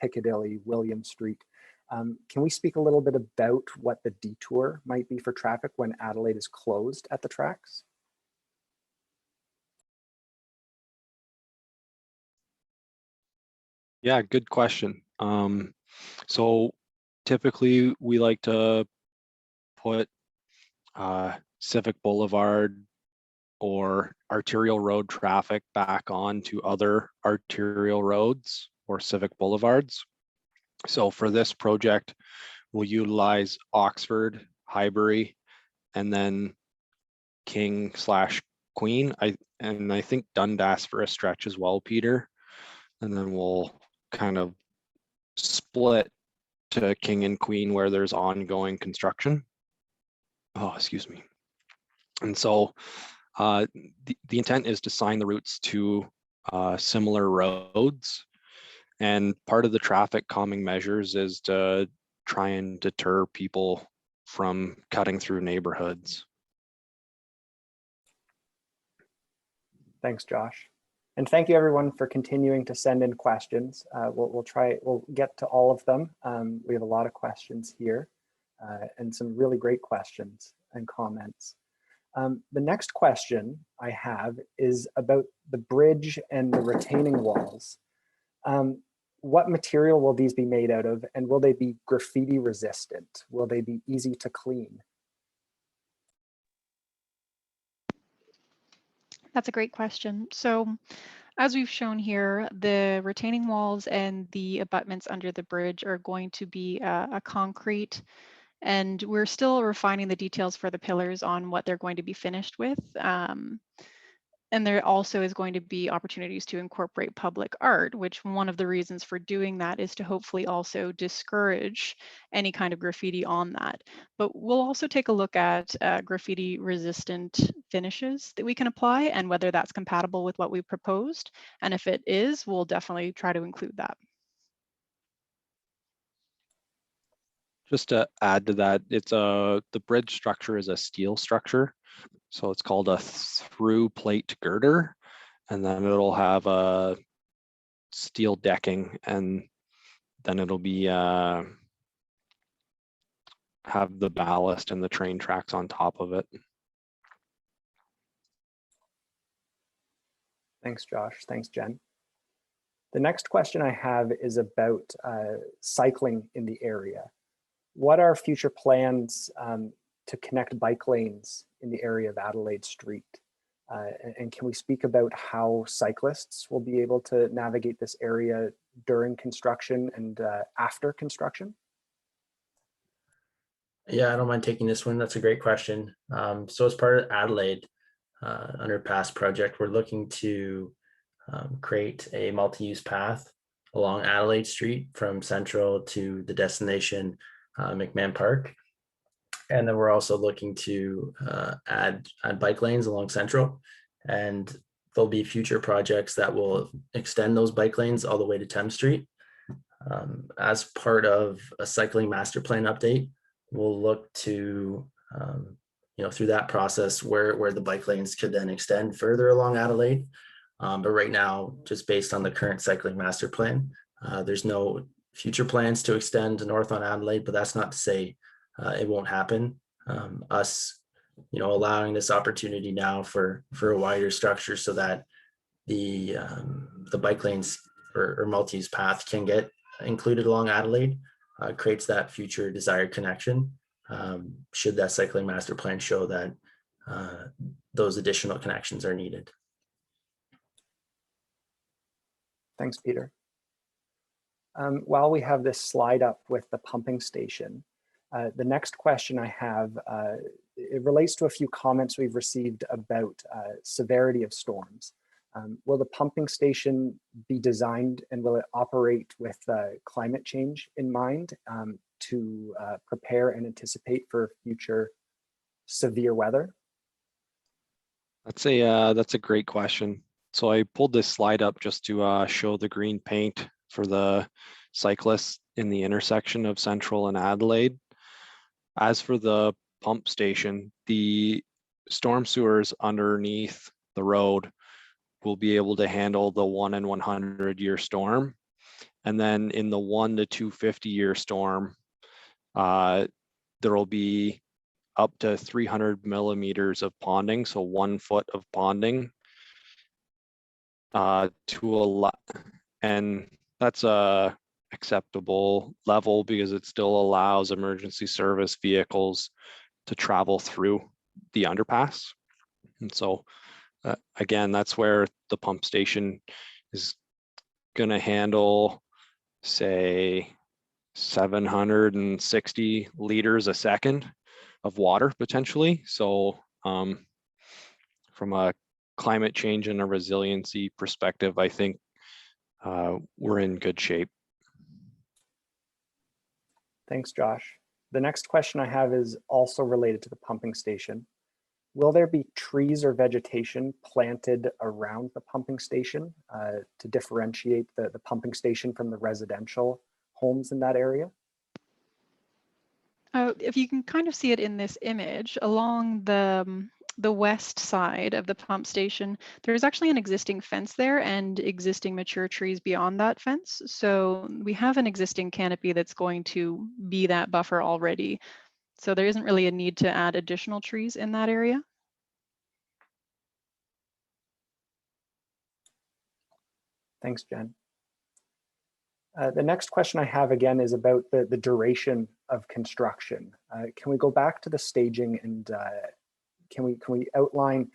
[SPEAKER 1] Piccadilly, William Street. Can we speak a little bit about what the detour might be for traffic when Adelaide is closed at the tracks?
[SPEAKER 4] Yeah, good question. So typically we like to put Civic Boulevard or arterial road traffic back onto other arterial roads or civic boulevards. So for this project, we'll utilize Oxford, Highbury, and then King/Queen. I think Dundas for a stretch as well, Peter. And then we'll kind of split to King and Queen where there's ongoing construction. Oh, excuse me. And so the intent is to sign the routes to similar roads. And part of the traffic calming measures is to try and deter people from cutting through neighborhoods.
[SPEAKER 1] Thanks, Josh. And thank you everyone for continuing to send in questions. We'll get to all of them. We have a lot of questions here and some really great questions and comments. The next question I have is about the bridge and the retaining walls. What material will these be made out of, and will they be graffiti resistant? Will they be easy to clean?
[SPEAKER 7] That's a great question. So as we've shown here, the retaining walls and the abutments under the bridge are going to be a concrete, and we're still refining the details for the pillars on what they're going to be finished with. And there also is going to be opportunities to incorporate public art, which one of the reasons for doing that is to hopefully also discourage any kind of graffiti on that. But we'll also take a look at graffiti resistant finishes that we can apply and whether that's compatible with what we proposed. And if it is, we'll definitely try to include that.
[SPEAKER 4] Just to add to that, the bridge structure is a steel structure. So it's called a through plate girder, and then it'll have a steel decking, and then it'll be have the ballast and the train tracks on top of it.
[SPEAKER 1] Thanks, Josh. Thanks, Jen. The next question I have is about cycling in the area. What are future plans to connect bike lanes in the area of Adelaide Street? And can we speak about how cyclists will be able to navigate this area during construction and after construction?
[SPEAKER 2] Yeah, I don't mind taking this one. That's a great question. So as part of Adelaide Underpass project, we're looking to create a multi-use path along Adelaide Street from Central to the destination McMahon Park. And then we're also looking to add bike lanes along Central, and there'll be future projects that will extend those bike lanes all the way to Thames Street. As part of a cycling master plan update, we'll look to, through that process where the bike lanes could then extend further along Adelaide. But right now, just based on the current cycling master plan, there's no future plans to extend north on Adelaide, but that's not to say it won't happen. Us, allowing this opportunity now for a wider structure so that the bike lanes or multi-use path can get included along Adelaide creates that future desired connection. Should that cycling master plan show that those additional connections are needed.
[SPEAKER 1] Thanks, Peter. While we have this slide up with the pumping station, the next question I have, it relates to a few comments we've received about severity of storms. Will the pumping station be designed and will it operate with climate change in mind to prepare and anticipate for future severe weather?
[SPEAKER 4] That's a great question. So I pulled this slide up just to show the green paint for the cyclists in the intersection of Central and Adelaide. As for the pump station, the storm sewers underneath the road will be able to handle the 1 in 100 year storm. And then in the 1 to 250 year storm, there will be up to 300 millimeters of ponding, so 1 foot of ponding to allow, and that's a acceptable level because it still allows emergency service vehicles to travel through the underpass. And so again, that's where the pump station is going to handle, say, 760 liters a second of water potentially. So from a climate change and a resiliency perspective, I think we're in good shape.
[SPEAKER 1] Thanks, Josh. The next question I have is also related to the pumping station. Will there be trees or vegetation planted around the pumping station to differentiate the pumping station from the residential homes in that area?
[SPEAKER 7] If you can kind of see it in this image, along the west side of the pump station, there's actually an existing fence there and existing mature trees beyond that fence. So we have an existing canopy that's going to be that buffer already. So there isn't really a need to add additional trees in that area.
[SPEAKER 1] Thanks, Jen. The next question I have again is about the duration of construction. Can we go back to the staging and can we outline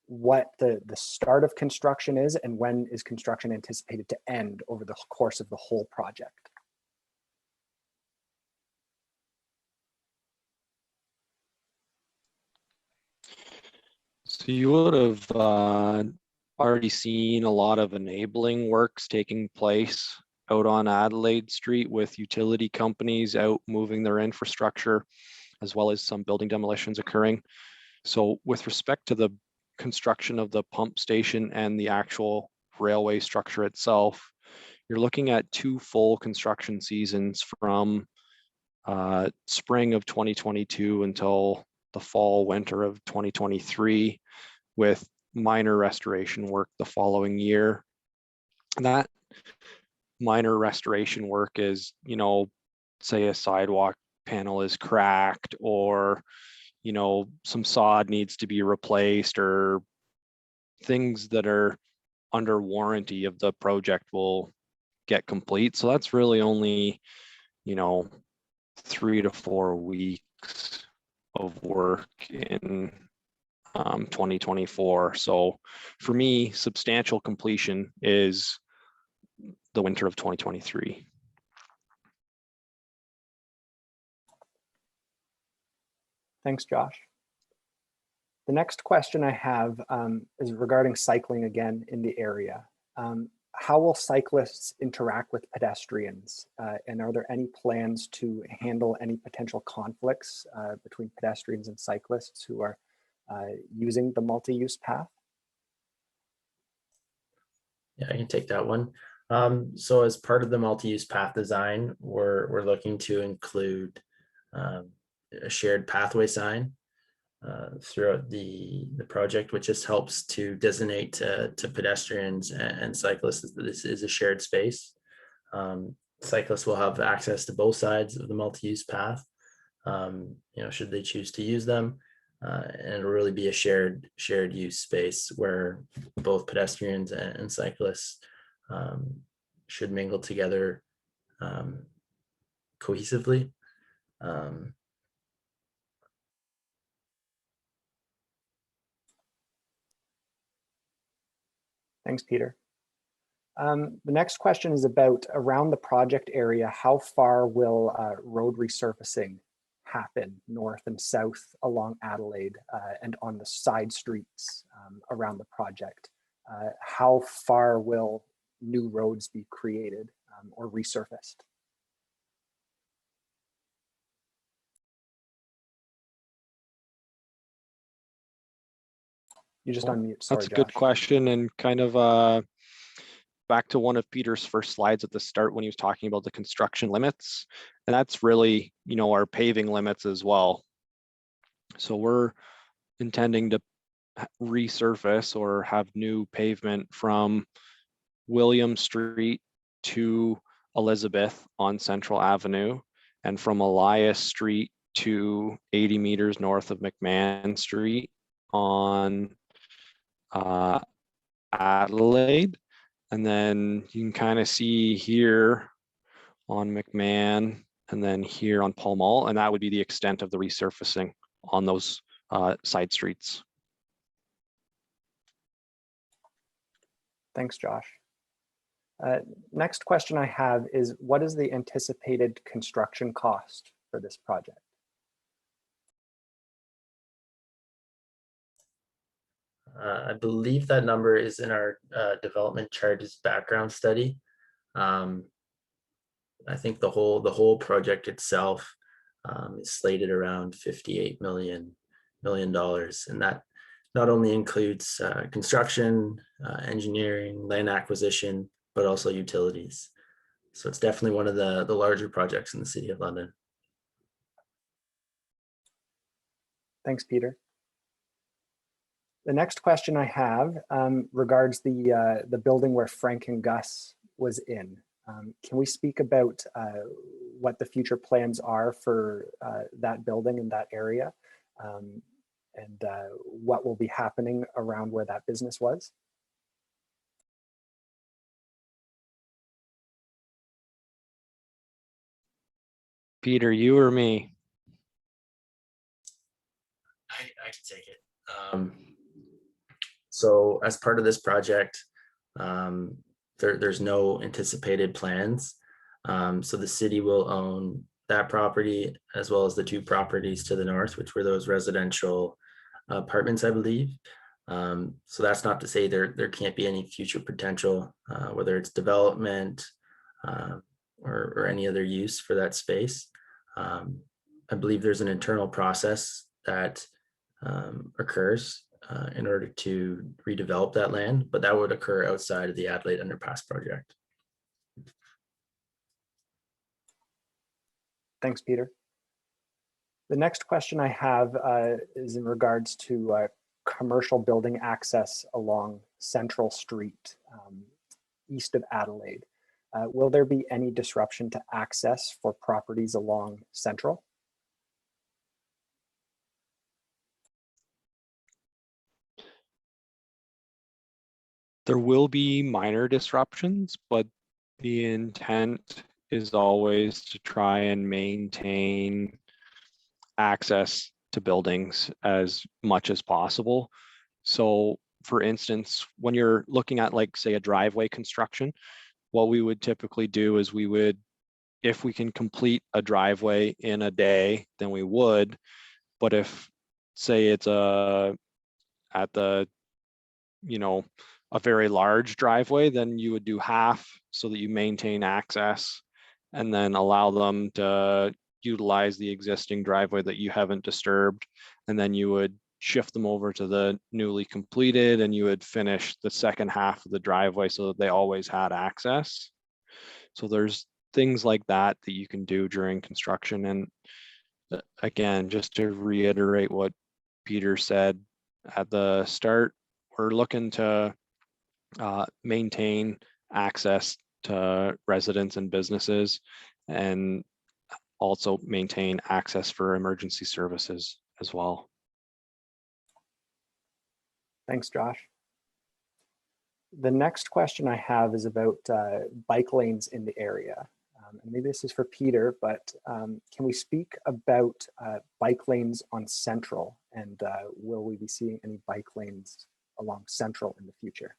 [SPEAKER 1] what the start of construction is and when is construction anticipated to end over the course of the whole project?
[SPEAKER 4] So you would have already seen a lot of enabling works taking place out on Adelaide Street with utility companies out moving their infrastructure, as well as some building demolitions occurring. So with respect to the construction of the pump station and the actual railway structure itself, you're looking at 2 full construction seasons from spring of 2022 until the fall winter of 2023, with minor restoration work the following year. And that minor restoration work is, say a sidewalk panel is cracked, or some sod needs to be replaced, or things that are under warranty of the project will get complete. So that's really only 3 to 4 weeks of work in 2024. So for me, substantial completion is the winter of 2023.
[SPEAKER 1] Thanks, Josh. The next question I have is regarding cycling again in the area. How will cyclists interact with pedestrians? And are there any plans to handle any potential conflicts between pedestrians and cyclists who are using the multi-use path?
[SPEAKER 2] Yeah, I can take that one. So as part of the multi-use path design, we're looking to include a shared pathway sign throughout the project, which just helps to designate to pedestrians and cyclists that this is a shared space. Cyclists will have access to both sides of the multi-use path, should they choose to use them. And it'll really be a shared use space where both pedestrians and cyclists should mingle together cohesively.
[SPEAKER 1] Thanks, Peter. The next question is about around the project area. How far will road resurfacing happen north and south along Adelaide and on the side streets around the project? How far will new roads be created or resurfaced? You just unmute. Sorry,
[SPEAKER 4] That's a good
[SPEAKER 1] Josh.
[SPEAKER 4] question, and kind of back to one of Peter's first slides at the start when he was talking about the construction limits, and that's really, our paving limits as well. So we're intending to resurface or have new pavement from William Street to Elizabeth on Central Avenue, and from Elias Street to 80 meters north of McMahon Street on Adelaide. And then you can kind of see here on McMahon and then here on Pall Mall, and that would be the extent of the resurfacing on those side streets.
[SPEAKER 1] Thanks, Josh. Next question I have is, what is the anticipated construction cost for this project?
[SPEAKER 2] I believe that number is in our development charges background study. I think the whole project itself is slated around $58 million, and that not only includes construction, engineering, land acquisition, but also utilities. So it's definitely one of the larger projects in the City of London.
[SPEAKER 1] Thanks, Peter. The next question I have regards the building where Frank and Gus was in. Can we speak about what the future plans are for that building in that area and what will be happening around where that business was?
[SPEAKER 4] Peter, you or me?
[SPEAKER 2] I can take it. So as part of this project, there's no anticipated plans. So the city will own that property as well as the two properties to the north, which were those residential apartments, I believe. So that's not to say there can't be any future potential, whether it's development or any other use for that space. I believe there's an internal process that occurs in order to redevelop that land, but that would occur outside of the Adelaide Underpass project.
[SPEAKER 1] Thanks, Peter. The next question I have is in regards to commercial building access along Central Street, east of Adelaide. Will there be any disruption to access for properties along Central?
[SPEAKER 4] There will be minor disruptions, but the intent is always to try and maintain access to buildings as much as possible. So for instance, when you're looking at like, say, a driveway construction, what we would typically do is we would, if we can complete a driveway in a day, then we would. But if, say, it's at the, a very large driveway, then you would do half so that you maintain access and then allow them to utilize the existing driveway that you haven't disturbed. And then you would shift them over to the newly completed and you would finish the second half of the driveway so that they always had access. So there's things like that that you can do during construction. And again, just to reiterate what Peter said at the start, we're looking to maintain access to residents and businesses and also maintain access for emergency services as well.
[SPEAKER 1] Thanks, Josh. The next question I have is about bike lanes in the area. And maybe this is for Peter, but can we speak about bike lanes on Central, and will we be seeing any bike lanes along Central in the future?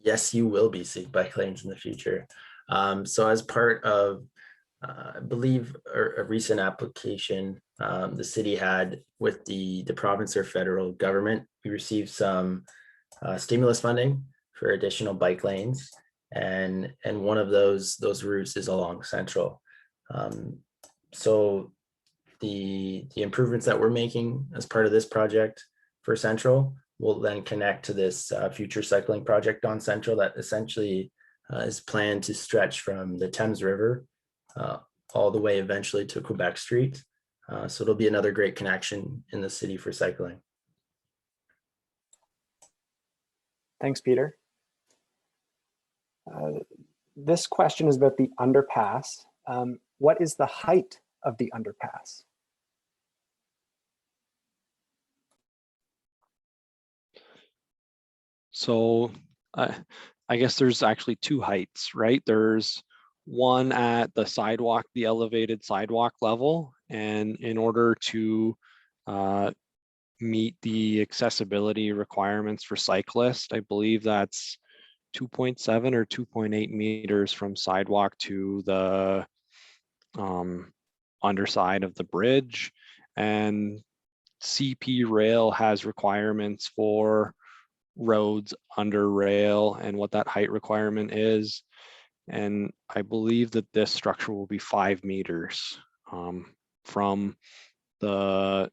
[SPEAKER 2] Yes, you will be seeing bike lanes in the future. So as part of, I believe, a recent application the city had with the province or federal government, we received some stimulus funding for additional bike lanes. And one of those routes is along Central. So the improvements that we're making as part of this project for Central will then connect to this future cycling project on Central that essentially is planned to stretch from the Thames River all the way eventually to Quebec Street. So it'll be another great connection in the city for cycling.
[SPEAKER 1] Thanks, Peter. This question is about the underpass. What is the height of the underpass?
[SPEAKER 4] So I guess there's actually two heights, right? There's one at the sidewalk, the elevated sidewalk level. And in order to meet the accessibility requirements for cyclists, I believe that's 2.7 or 2.8 meters from sidewalk to the underside of the bridge. And CP Rail has requirements for roads under rail and what that height requirement is. And I believe that this structure will be 5 meters from the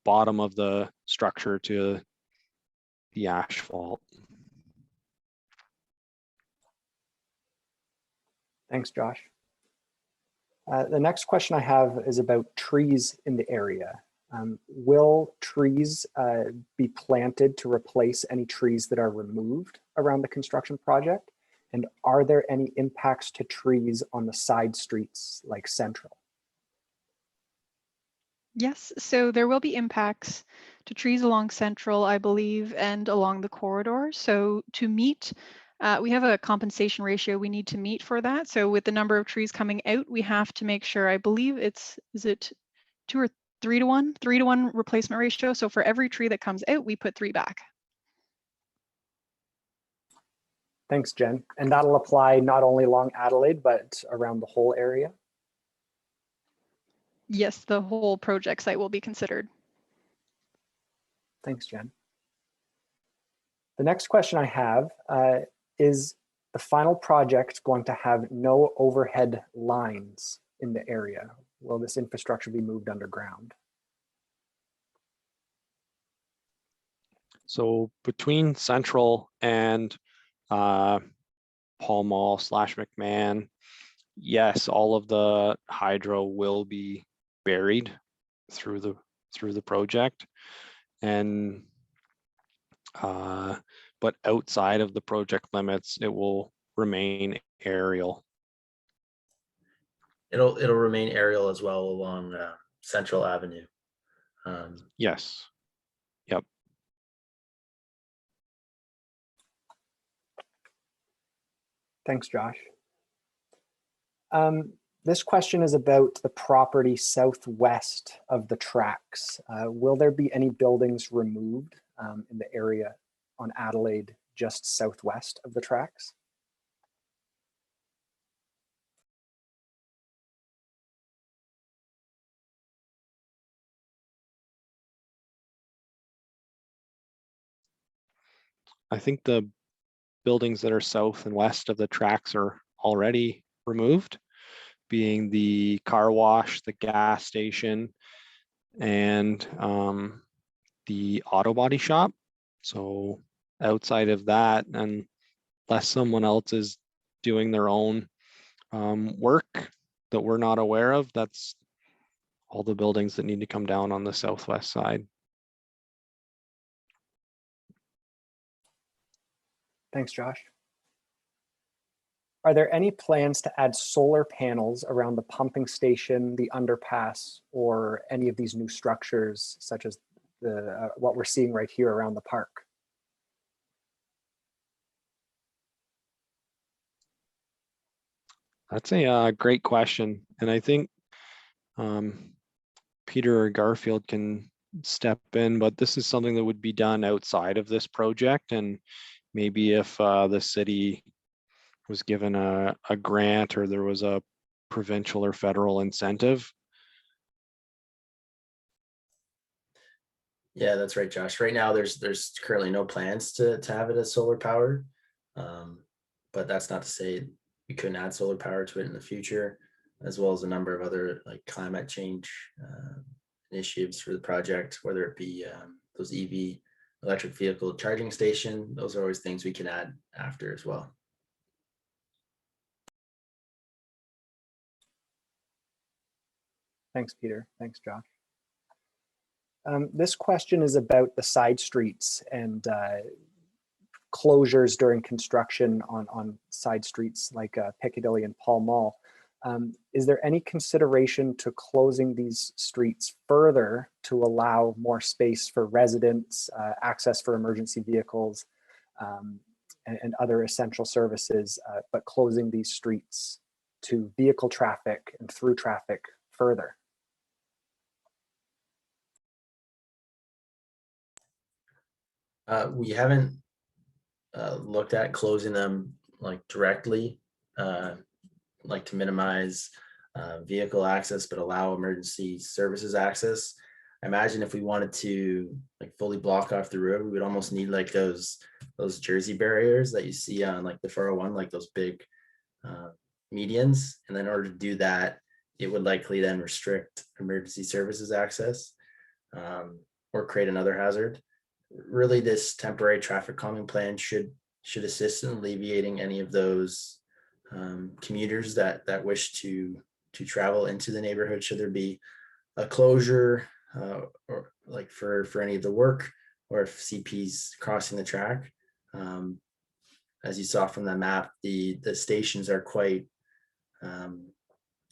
[SPEAKER 4] bottom of the structure to the asphalt.
[SPEAKER 1] Thanks, Josh. The next question I have is about trees in the area. Will trees be planted to replace any trees that are removed around the construction project? And are there any impacts to trees on the side streets like Central?
[SPEAKER 7] Yes, so there will be impacts to trees along Central, I believe, and along the corridor. So to meet, we have a compensation ratio we need to meet for that. So with the number of trees coming out, we have to make sure, I believe is it 2 or 3 to 1? 3 to 1 replacement ratio. So for every tree that comes out, we put 3 back.
[SPEAKER 1] Thanks, Jen. And that'll apply not only along Adelaide, but around the whole area?
[SPEAKER 7] Yes, the whole project site will be considered.
[SPEAKER 1] Thanks, Jen. The next question I have is the final project going to have no overhead lines in the area? Will this infrastructure be moved underground?
[SPEAKER 4] So between Central and Paul Mall / McMahon, yes, all of the hydro will be buried through the project, and but outside of the project limits, it will remain aerial.
[SPEAKER 2] It'll remain aerial as well along Central Avenue.
[SPEAKER 4] Yes. Yep.
[SPEAKER 1] Thanks, Josh. This question is about the property southwest of the tracks. Will there be any buildings removed in the area on Adelaide just southwest of the tracks?
[SPEAKER 4] I think the buildings that are south and west of the tracks are already removed, being the car wash, the gas station, and the auto body shop. So outside of that, unless someone else is doing their own work that we're not aware of, that's all the buildings that need to come down on the southwest side.
[SPEAKER 1] Thanks, Josh. Are there any plans to add solar panels around the pumping station, the underpass, or any of these new structures, such as what we're seeing right here around the park?
[SPEAKER 4] That's a great question. And I think Peter or Garfield can step in, but this is something that would be done outside of this project. And maybe if the city was given a grant or there was a provincial or federal incentive.
[SPEAKER 2] Yeah, that's right, Josh. Right now, there's currently no plans to have it as solar powered, but that's not to say we couldn't add solar power to it in the future, as well as a number of other like climate change initiatives for the project, whether it be those EV electric vehicle charging station. Those are always things we can add after as well.
[SPEAKER 1] Thanks, Peter. Thanks, Josh. This question is about the side streets and closures during construction on side streets like Piccadilly and Pall Mall. Is there any consideration to closing these streets further to allow more space for residents, access for emergency vehicles, and other essential services, but closing these streets to vehicle traffic and through traffic further?
[SPEAKER 2] We haven't looked at closing them like directly, like to minimize vehicle access, but allow emergency services access. I imagine if we wanted to like fully block off the road, we would almost need like those Jersey barriers that you see on like the 401, like those big medians. And then in order to do that, it would likely then restrict emergency services access or create another hazard. Really, this temporary traffic calming plan should assist in alleviating any of those commuters that wish to travel into the neighborhood should there be a closure or like for any of the work, or if CP's crossing the track. As you saw from the map, the stations are quite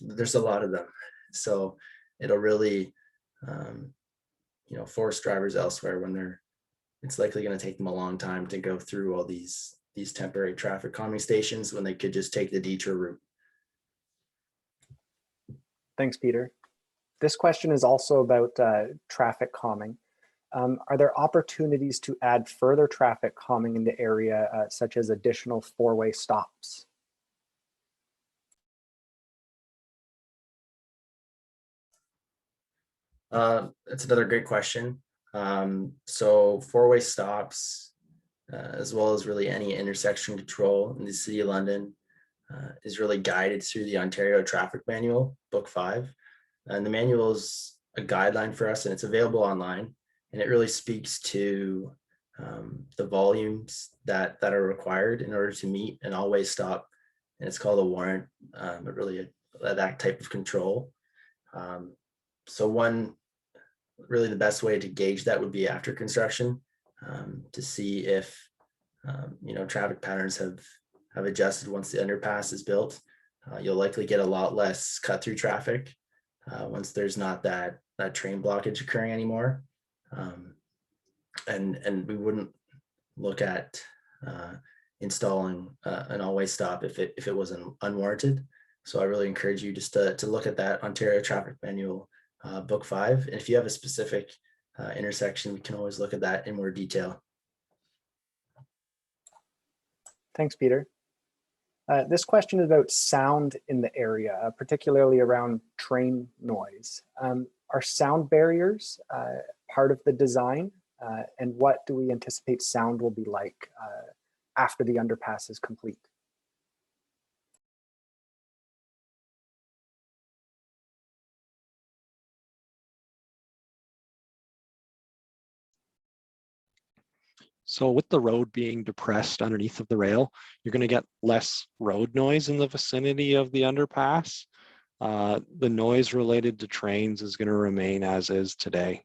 [SPEAKER 2] there's a lot of them, so it'll really force drivers elsewhere when it's likely going to take them a long time to go through all these temporary traffic calming stations when they could just take the detour route.
[SPEAKER 1] Thanks, Peter. This question is also about traffic calming. Are there opportunities to add further traffic calming in the area, such as additional four-way stops?
[SPEAKER 2] That's another great question. So four-way stops, as well as really any intersection control in the City of London, is really guided through the Ontario Traffic Manual, Book 5. And the manual is a guideline for us, and it's available online. And it really speaks to the volumes that are required in order to meet an all-way stop. And it's called a warrant, but really that type of control. So really the best way to gauge that would be after construction, to see if traffic patterns have adjusted once the underpass is built. You'll likely get a lot less cut through traffic once there's not that train blockage occurring anymore. And we wouldn't look at installing an all-way stop if it was unwarranted. So I really encourage you just to look at that Ontario Traffic Manual Book 5. And if you have a specific intersection, we can always look at that in more detail.
[SPEAKER 1] Thanks, Peter. This question is about sound in the area, particularly around train noise. Are sound barriers part of the design? And what do we anticipate sound will be like after the underpass is complete?
[SPEAKER 4] So with the road being depressed underneath of the rail, you're going to get less road noise in the vicinity of the underpass. The noise related to trains is going to remain as is today.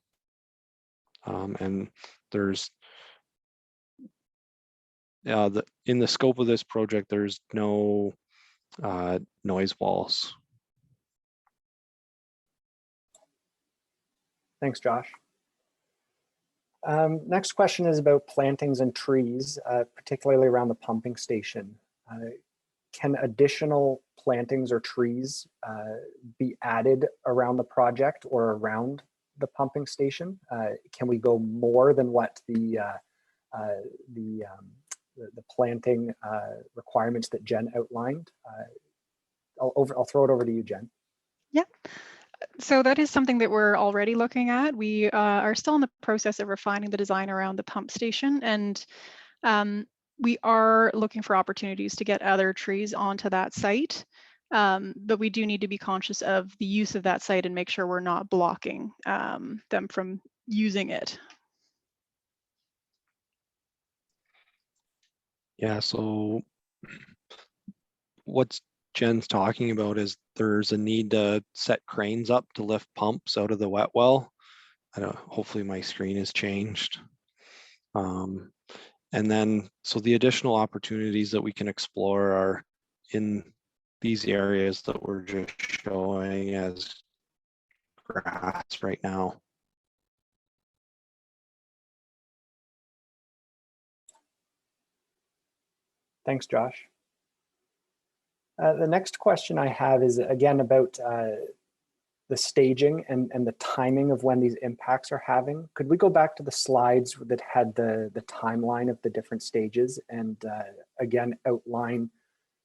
[SPEAKER 4] And there's in the scope of this project, there's no noise walls.
[SPEAKER 1] Thanks, Josh. Next question is about plantings and trees, particularly around the pumping station. Can additional plantings or trees be added around the project or around the pumping station? Can we go more than what the planting requirements that Jen outlined? I'll throw it over to you, Jen.
[SPEAKER 7] Yeah. So that is something that we're already looking at. We are still in the process of refining the design around the pump station, and we are looking for opportunities to get other trees onto that site. But we do need to be conscious of the use of that site and make sure we're not blocking them from using it.
[SPEAKER 4] Yeah, so what's Jen's talking about is there's a need to set cranes up to lift pumps out of the wet well. Hopefully my screen has changed. And then, so the additional opportunities that we can explore are in these areas that we're just showing as grass right now.
[SPEAKER 1] Thanks, Josh. The next question I have is again about the staging and the timing of when these impacts are having. Could we go back to the slides that had the timeline of the different stages and again outline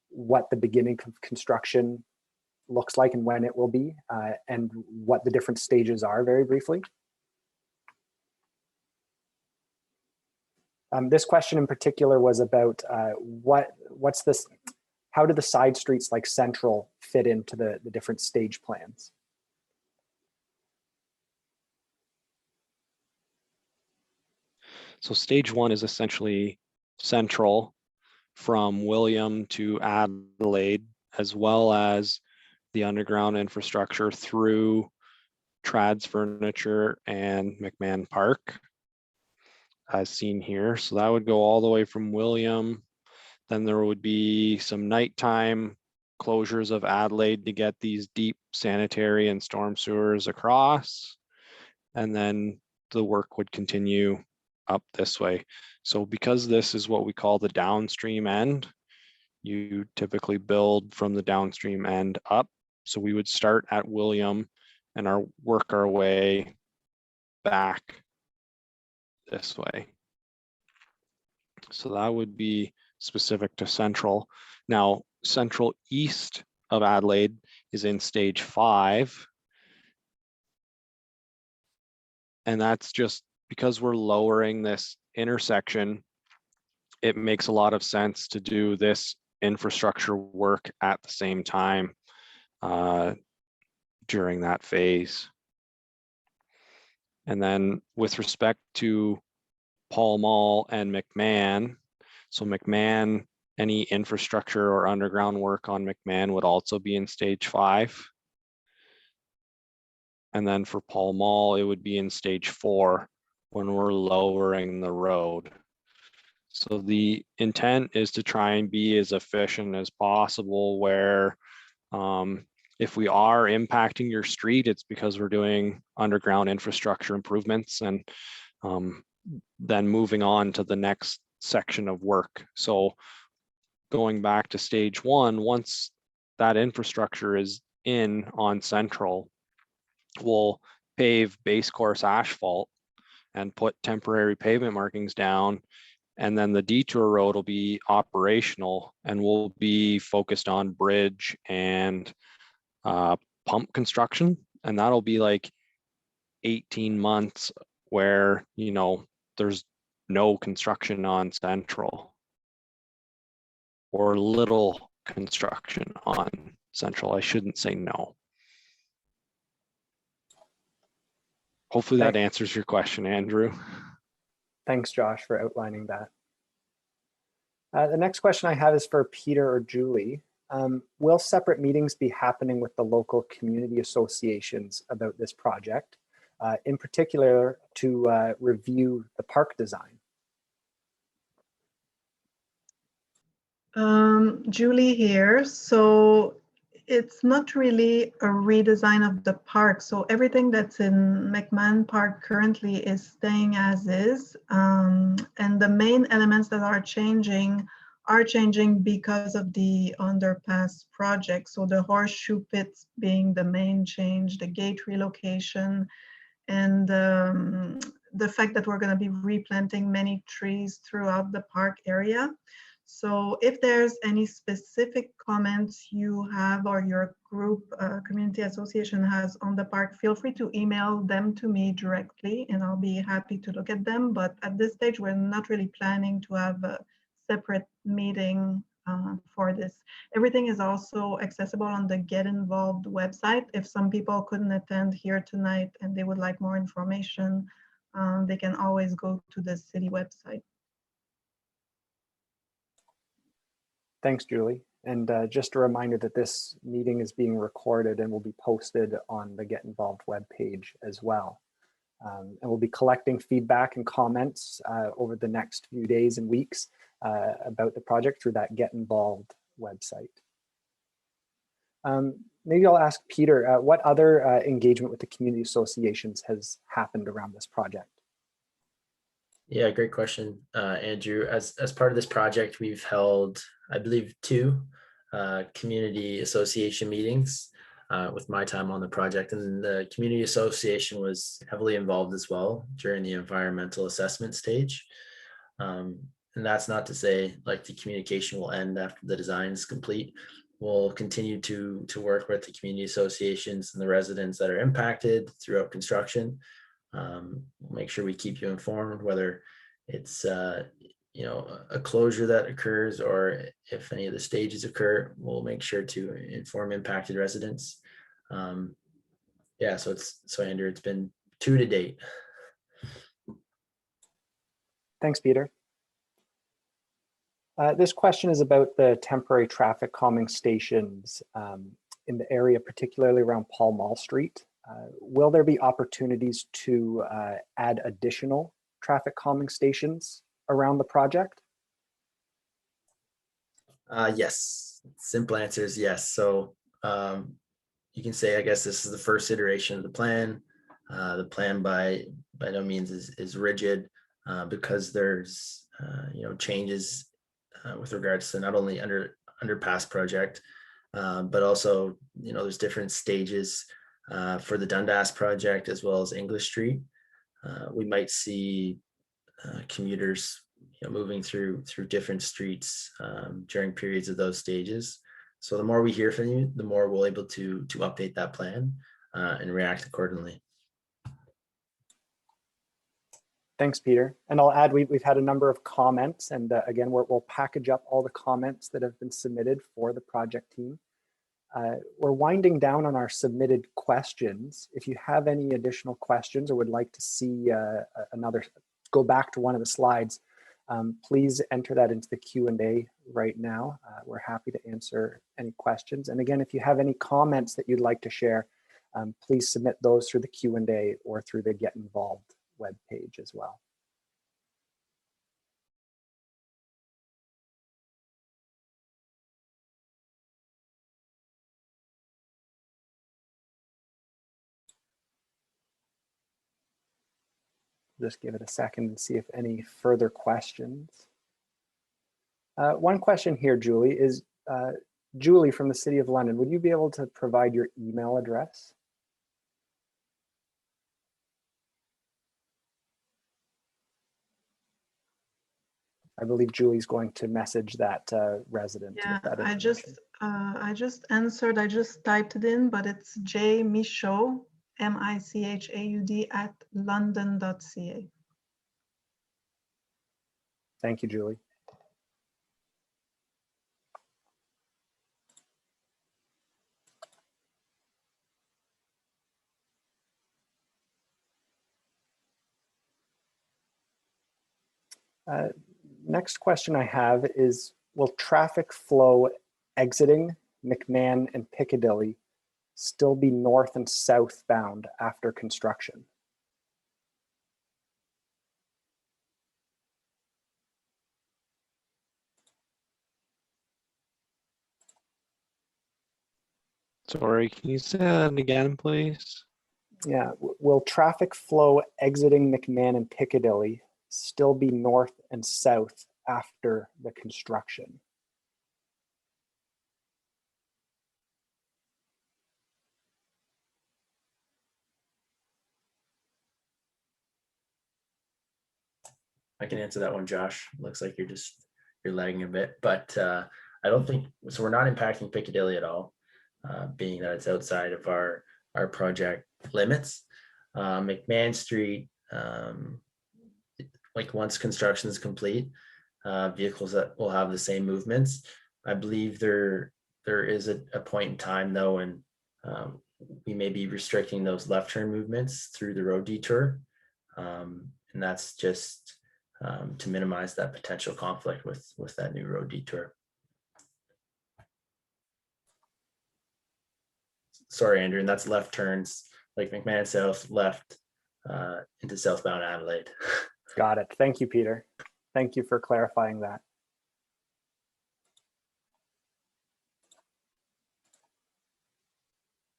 [SPEAKER 1] what the beginning of construction looks like and when it will be and what the different stages are very briefly? This question in particular was about what's this, how do the side streets like Central fit into the different stage plans?
[SPEAKER 4] So stage one is essentially Central from William to Adelaide, as well as the underground infrastructure through Trad's Furniture and McMahon Park, as seen here. So that would go all the way from William. Then there would be some nighttime closures of Adelaide to get these deep sanitary and storm sewers across. And then the work would continue up this way. So because this is what we call the downstream end, you typically build from the downstream end up. So we would start at William and work our way back this way. So that would be specific to Central. Now, Central east of Adelaide is in stage 5. And that's just because we're lowering this intersection, it makes a lot of sense to do this infrastructure work at the same time during that phase. And then with respect to Pall Mall and McMahon, so McMahon, any infrastructure or underground work on McMahon would also be in stage 5. And then for Pall Mall, it would be in stage 4 when we're lowering the road. So the intent is to try and be as efficient as possible where if we are impacting your street, it's because we're doing underground infrastructure improvements and then moving on to the next section of work. So going back to stage one, once that infrastructure is in on Central, we'll pave base course asphalt and put temporary pavement markings down. And then the detour road will be operational and we'll be focused on bridge and pump construction. And that'll be like 18 months where, you know, there's no construction on Central or little construction on Central. I shouldn't say no. Hopefully that answers your question, Andrew.
[SPEAKER 1] Thanks, Josh, for outlining that. The next question I have is for Peter or Julie. Will separate meetings be happening with the local community associations about this project, in particular to review the park design?
[SPEAKER 3] Julie here. So it's not really a redesign of the park. So everything that's in McMahon Park currently is staying as is. And the main elements that are changing because of the underpass project. So the horseshoe pits being the main change, the gate relocation, and the fact that we're going to be replanting many trees throughout the park area. So if there's any specific comments you have or your group community association has on the park, feel free to email them to me directly and I'll be happy to look at them. But at this stage, we're not really planning to have a separate meeting for this. Everything is also accessible on the Get Involved website. If some people couldn't attend here tonight and they would like more information, they can always go to the city website.
[SPEAKER 1] Thanks, Julie. And just a reminder that this meeting is being recorded and will be posted on the Get Involved webpage as well. And we'll be collecting feedback and comments over the next few days and weeks about the project through that Get Involved website. Maybe I'll ask Peter, what other engagement with the community associations has happened around this project?
[SPEAKER 2] Yeah, great question, Andrew. As part of this project, we've held, I believe, 2 community association meetings with my time on the project, and the community association was heavily involved as well during the environmental assessment stage. And that's not to say like the communication will end after the design is complete. We'll continue to work with the community associations and the residents that are impacted throughout construction. We'll make sure we keep you informed, whether it's you know, a closure that occurs or if any of the stages occur. We'll make sure to inform impacted residents. Yeah, so Andrew, it's been 2 to date.
[SPEAKER 1] Thanks, Peter. This question is about the temporary traffic calming stations in the area, particularly around Pall Mall Street. Will there be opportunities to add additional traffic calming stations around the project?
[SPEAKER 2] Yes, simple answer is yes. So you can say, I guess this is the first iteration of the plan. The plan by no means is rigid because there's you know, changes with regards to not only underpass project, but also, you know, there's different stages for the Dundas project as well as English Street. We might see commuters, you know, moving through different streets during periods of those stages. So the more we hear from you, the more we'll able to update that plan and react accordingly.
[SPEAKER 1] Thanks, Peter. And I'll add, we've had a number of comments, and again, we'll package up all the comments that have been submitted for the project team. We're winding down on our submitted questions. If you have any additional questions or would like to see go back to one of the slides, please enter that into the Q&A right now. We're happy to answer any questions. And again, if you have any comments that you'd like to share, please submit those through the Q&A or through the Get Involved webpage as well. Just give it a second and see if any further questions. One question here, Julie, is Julie from the City of London, would you be able to provide your email address? I believe Julie's going to message that resident.
[SPEAKER 3] Yeah,
[SPEAKER 1] with that
[SPEAKER 3] I
[SPEAKER 1] information.
[SPEAKER 3] just answered, I just typed it in, but it's jmichaud, M-I-C-H-A-U-D at london.ca.
[SPEAKER 1] Thank you, Julie. Next question I have is, will traffic flow exiting McMahon and Piccadilly still be north and southbound after construction?
[SPEAKER 4] Sorry, can you say that again, please?
[SPEAKER 1] Yeah, will traffic flow exiting McMahon and Piccadilly still be north and south after the construction?
[SPEAKER 2] I can answer that one, Josh. Looks like you're lagging a bit, but I don't think so. We're not impacting Piccadilly at all, being that it's outside of our project limits. McMahon Street, like once construction is complete, vehicles that will have the same movements. I believe there is a point in time though, when we may be restricting those left turn movements through the road detour, and that's just to minimize that potential conflict with that new road detour. Sorry, Andrew, and that's left turns like McMahon South left into southbound Adelaide.
[SPEAKER 1] Got it. Thank you, Peter. Thank you for clarifying that.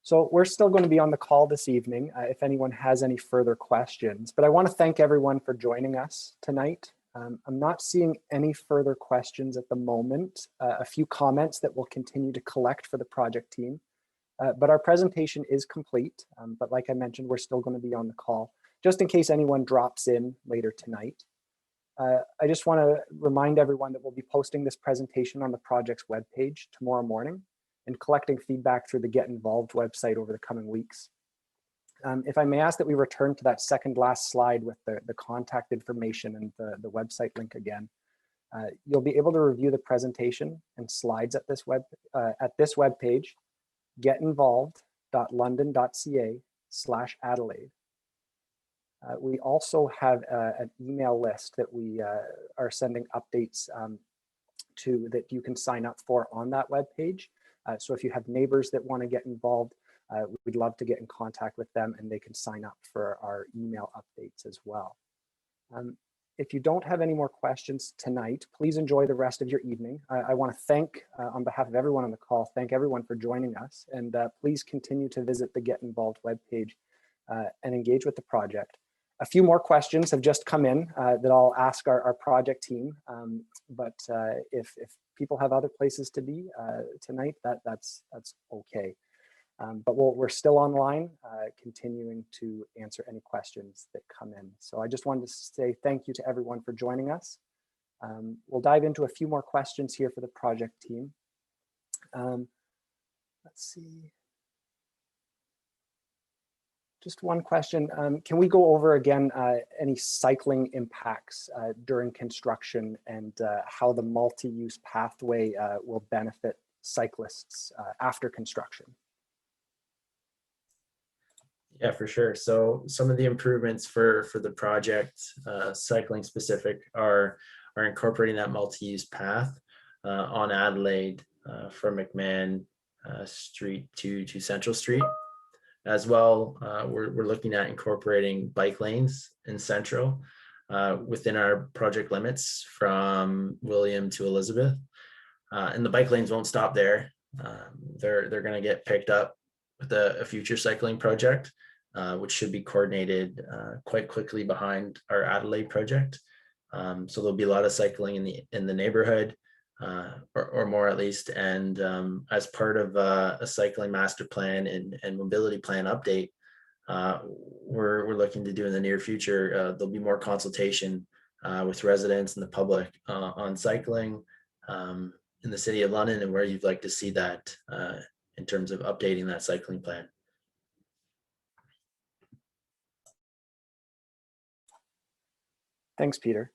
[SPEAKER 1] So we're still going to be on the call this evening if anyone has any further questions, but I want to thank everyone for joining us tonight. I'm not seeing any further questions at the moment. A few comments that we'll continue to collect for the project team, but our presentation is complete. But like I mentioned, we're still going to be on the call just in case anyone drops in later tonight. I just want to remind everyone that we'll be posting this presentation on the project's webpage tomorrow morning and collecting feedback through the Get Involved website over the coming weeks. If I may ask that we return to that second last slide with the contact information and the website link again. You'll be able to review the presentation and slides at this webpage, getinvolved.london.ca/Adelaide. We also have an email list that we are sending updates to that you can sign up for on that webpage. So if you have neighbors that want to get involved, we'd love to get in contact with them and they can sign up for our email updates as well. If you don't have any more questions tonight, please enjoy the rest of your evening. I want to thank, on behalf of everyone on the call, thank everyone for joining us, and please continue to visit the Get Involved webpage and engage with the project. A few more questions have just come in that I'll ask our project team, but if people have other places to be tonight, that's okay. But we're still online, continuing to answer any questions that come in. So I just wanted to say thank you to everyone for joining us. We'll dive into a few more questions here for the project team. Let's see. Just one question. Can we go over again any cycling impacts during construction and how the multi-use pathway will benefit cyclists after construction?
[SPEAKER 2] Yeah, for sure. So some of the improvements for the project, cycling specific, are incorporating that multi-use path on Adelaide from McMahon Street to Central Street. As well, we're looking at incorporating bike lanes in Central within our project limits from William to Elizabeth. And the bike lanes won't stop there. They're going to get picked up with a future cycling project, which should be coordinated quite quickly behind our Adelaide project. So there'll be a lot of cycling in the neighborhood, or more at least. And as part of a cycling master plan and mobility plan update, we're looking to do in the near future, there'll be more consultation with residents and the public on cycling in the City of London, and where you'd like to see that in terms of updating that cycling plan.
[SPEAKER 1] Thanks, Peter.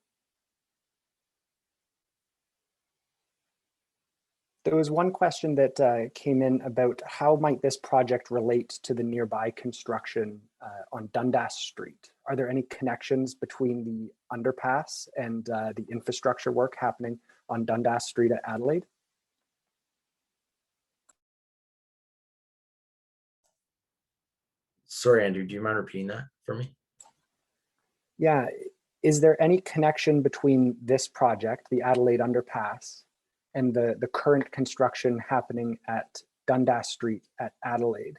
[SPEAKER 1] There was one question that came in about how might this project relate to the nearby construction on Dundas Street? Are there any connections between the underpass and the infrastructure work happening on Dundas Street at Adelaide?
[SPEAKER 2] Sorry, Andrew, do you mind repeating that for me?
[SPEAKER 1] Yeah, is there any connection between this project, the Adelaide Underpass, and the current construction happening at Dundas Street at Adelaide?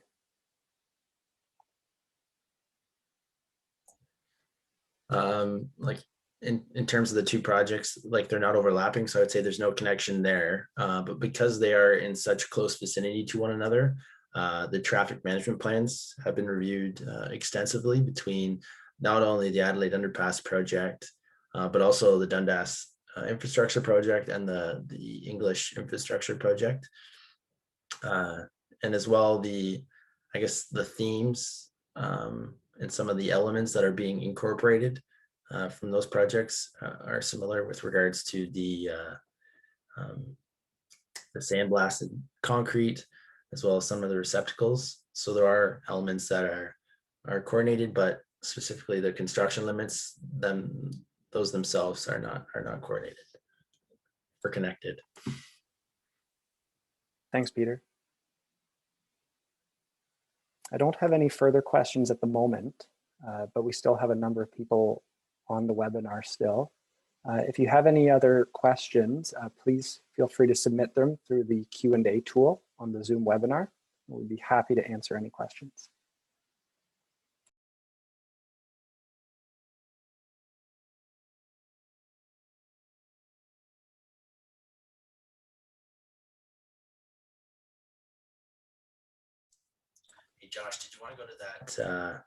[SPEAKER 2] Like in terms of the two projects, like they're not overlapping, so I'd say there's no connection there. But because they are in such close vicinity to one another, the traffic management plans have been reviewed extensively between not only the Adelaide Underpass project, but also the Dundas infrastructure project and the English infrastructure project. And as well, I guess the themes and some of the elements that are being incorporated from those projects are similar with regards to the sandblasted concrete, as well as some of the receptacles. So there are elements that are coordinated, but specifically the construction limits, those themselves are not coordinated or connected.
[SPEAKER 1] Thanks, Peter. I don't have any further questions at the moment, but we still have a number of people on the webinar still. If you have any other questions, please feel free to submit them through the Q&A tool on the Zoom webinar. We'll be happy to answer any questions.
[SPEAKER 2] Hey, Josh, did you want to go to that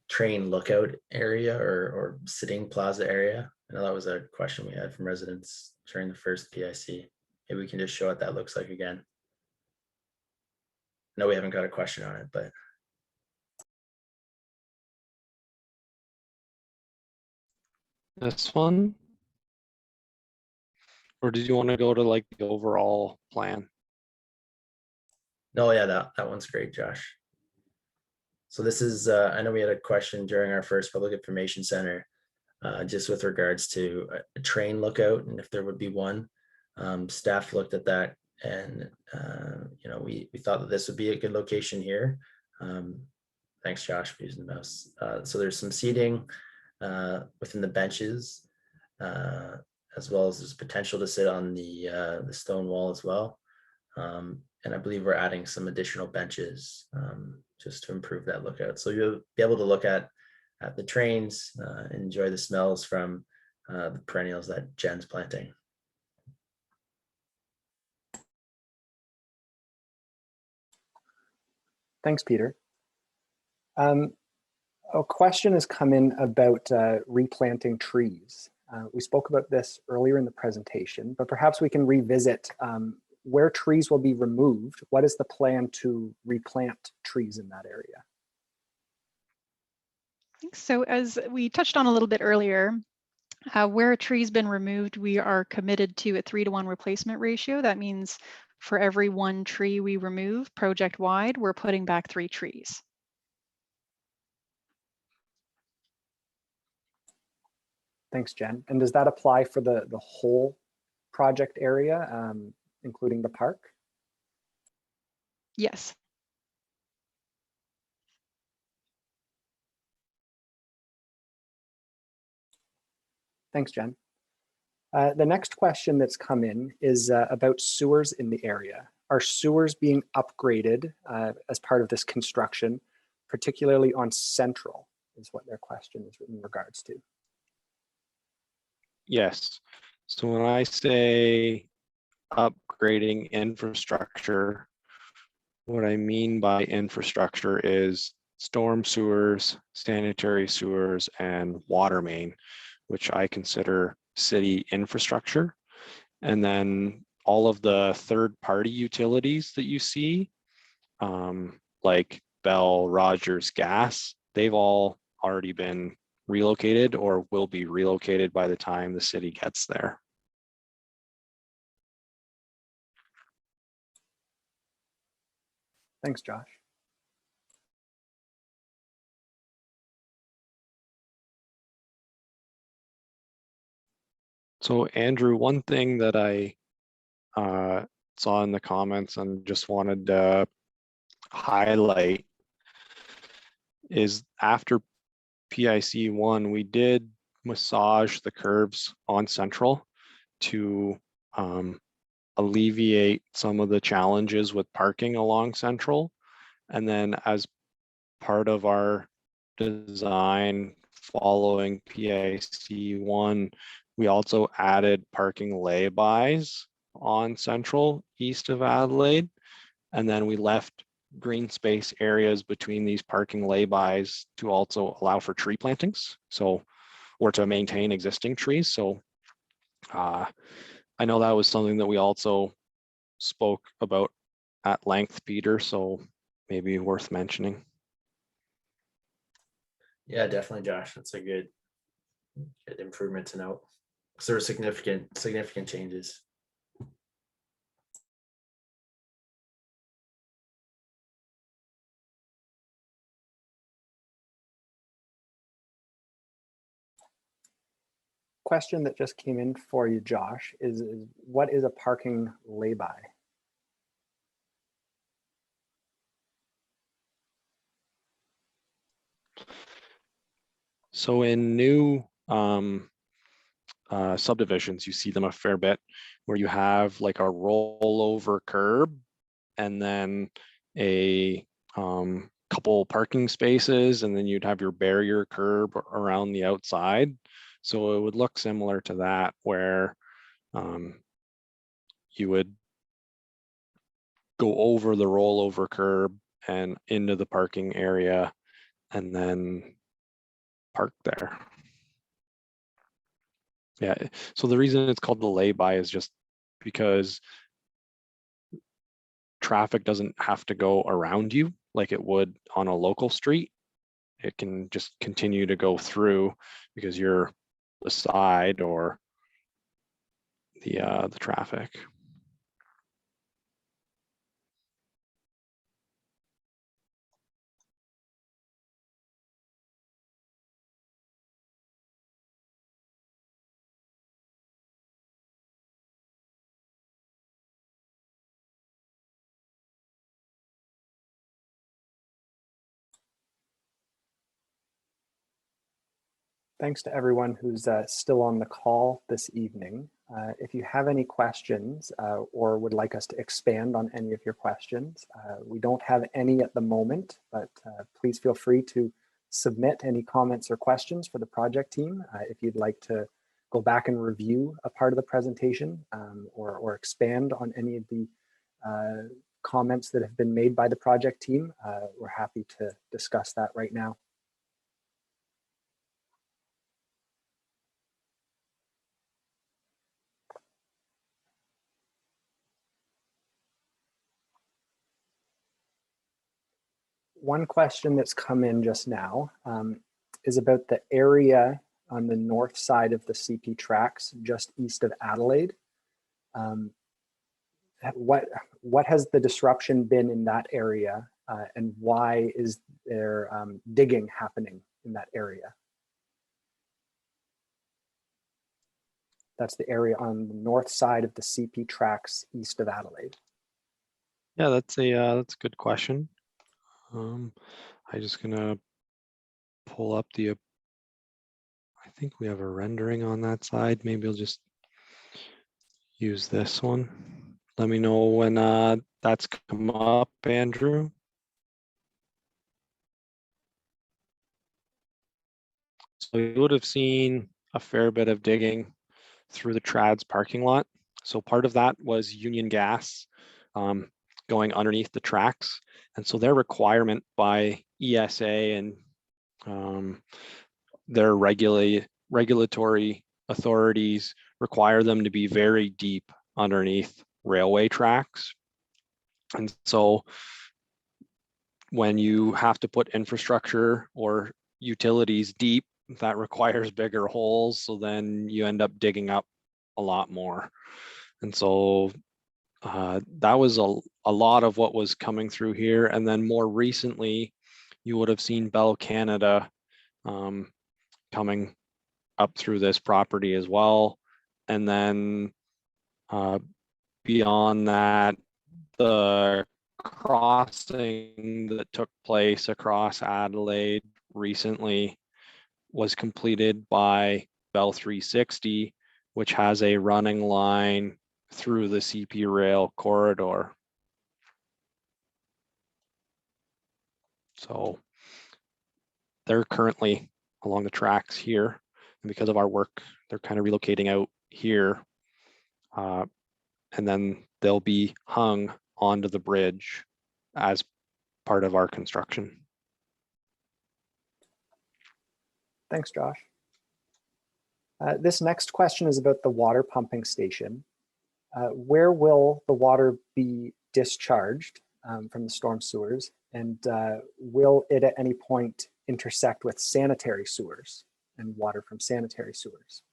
[SPEAKER 2] train lookout area or sitting plaza area? I know that was a question we had from residents during the first PIC. Maybe we can just show what that looks like again. No, we haven't got a question on it, but.
[SPEAKER 4] This one? Or did you want to go to like the overall plan?
[SPEAKER 2] No, yeah, that one's great, Josh. So this is, I know we had a question during our first public information center, just with regards to a train lookout and if there would be one. Staff looked at that and, you know, we thought that this would be a good location here. Thanks, Josh, for using the mouse. So there's some seating within the benches, as well as there's potential to sit on the stone wall as well. And I believe we're adding some additional benches just to improve that lookout. So you'll be able to look at the trains, enjoy the smells from the perennials that Jen's planting.
[SPEAKER 1] Thanks, Peter. A question has come in about replanting trees. We spoke about this earlier in the presentation, but perhaps we can revisit where trees will be removed. What is the plan to replant trees in that area?
[SPEAKER 7] So as we touched on a little bit earlier, where a tree's been removed, we are committed to a 3-to-1 replacement ratio. That means for every one tree we remove project-wide, we're putting back 3 trees.
[SPEAKER 1] Thanks, Jen. And does that apply for the whole project area, including the park?
[SPEAKER 7] Yes.
[SPEAKER 1] Thanks, Jen. The next question that's come in is about sewers in the area. Are sewers being upgraded as part of this construction, particularly on Central, is what their question is in regards to.
[SPEAKER 4] Yes. So when I say upgrading infrastructure. What I mean by infrastructure is storm sewers, sanitary sewers, and water main, which I consider city infrastructure. And then all of the third-party utilities that you see, like Bell, Rogers, Gas, they've all already been relocated or will be relocated by the time the city gets there.
[SPEAKER 1] Thanks, Josh.
[SPEAKER 4] So Andrew, one thing that I saw in the comments and just wanted to highlight is after PIC 1, we did massage the curves on Central to alleviate some of the challenges with parking along Central. And then as part of our design following PIC 1, we also added parking laybys on Central east of Adelaide. And then we left green space areas between these parking laybys to also allow for tree plantings. So, or to maintain existing trees. So I know that was something that we also spoke about at length, Peter, so maybe worth mentioning.
[SPEAKER 2] Yeah, definitely, Josh. That's a good improvement to note. So there were significant changes.
[SPEAKER 1] Question that just came in for you, Josh, is what is a parking lay-by?
[SPEAKER 4] So in new subdivisions, you see them a fair bit where you have like a rollover curb and then a couple parking spaces, and then you'd have your barrier curb around the outside. So it would look similar to that, where you would go over the rollover curb and into the parking area and then park there. Yeah, so the reason it's called the lay-by is just because traffic doesn't have to go around you like it would on a local street. It can just continue to go through because you're the side or the traffic.
[SPEAKER 1] Thanks to everyone who's still on the call this evening. If you have any questions or would like us to expand on any of your questions, we don't have any at the moment, but please feel free to submit any comments or questions for the project team. If you'd like to go back and review a part of the presentation or expand on any of the comments that have been made by the project team, we're happy to discuss that right now. One question that's come in just now is about the area on the north side of the CP tracks just east of Adelaide. What has the disruption been in that area and why is there digging happening in that area? That's the area on the north side of the CP tracks east of Adelaide.
[SPEAKER 4] Yeah, that's a good question. I'm just gonna pull up I think we have a rendering on that side. Maybe I'll just use this one. Let me know when that's come up, Andrew. So you would have seen a fair bit of digging through the Trads parking lot So part of that was Union Gas going underneath the tracks. And so their requirement by ESA and their regulatory authorities require them to be very deep underneath railway tracks. And so when you have to put infrastructure or utilities deep, that requires bigger holes. So then you end up digging up a lot more. And so that was a lot of what was coming through here. And then more recently, you would have seen Bell Canada coming up through this property as well. And then beyond that, the crossing that took place across Adelaide recently was completed by Bell 360, which has a running line through the CP rail corridor. So they're currently along the tracks here. And because of our work, they're kind of relocating out here. And then they'll be hung onto the bridge as part of our construction.
[SPEAKER 1] Thanks, Josh. This next question is about the water pumping station. Where will the water be discharged from the storm sewers? And will it at any point intersect with sanitary sewers and water from sanitary sewers?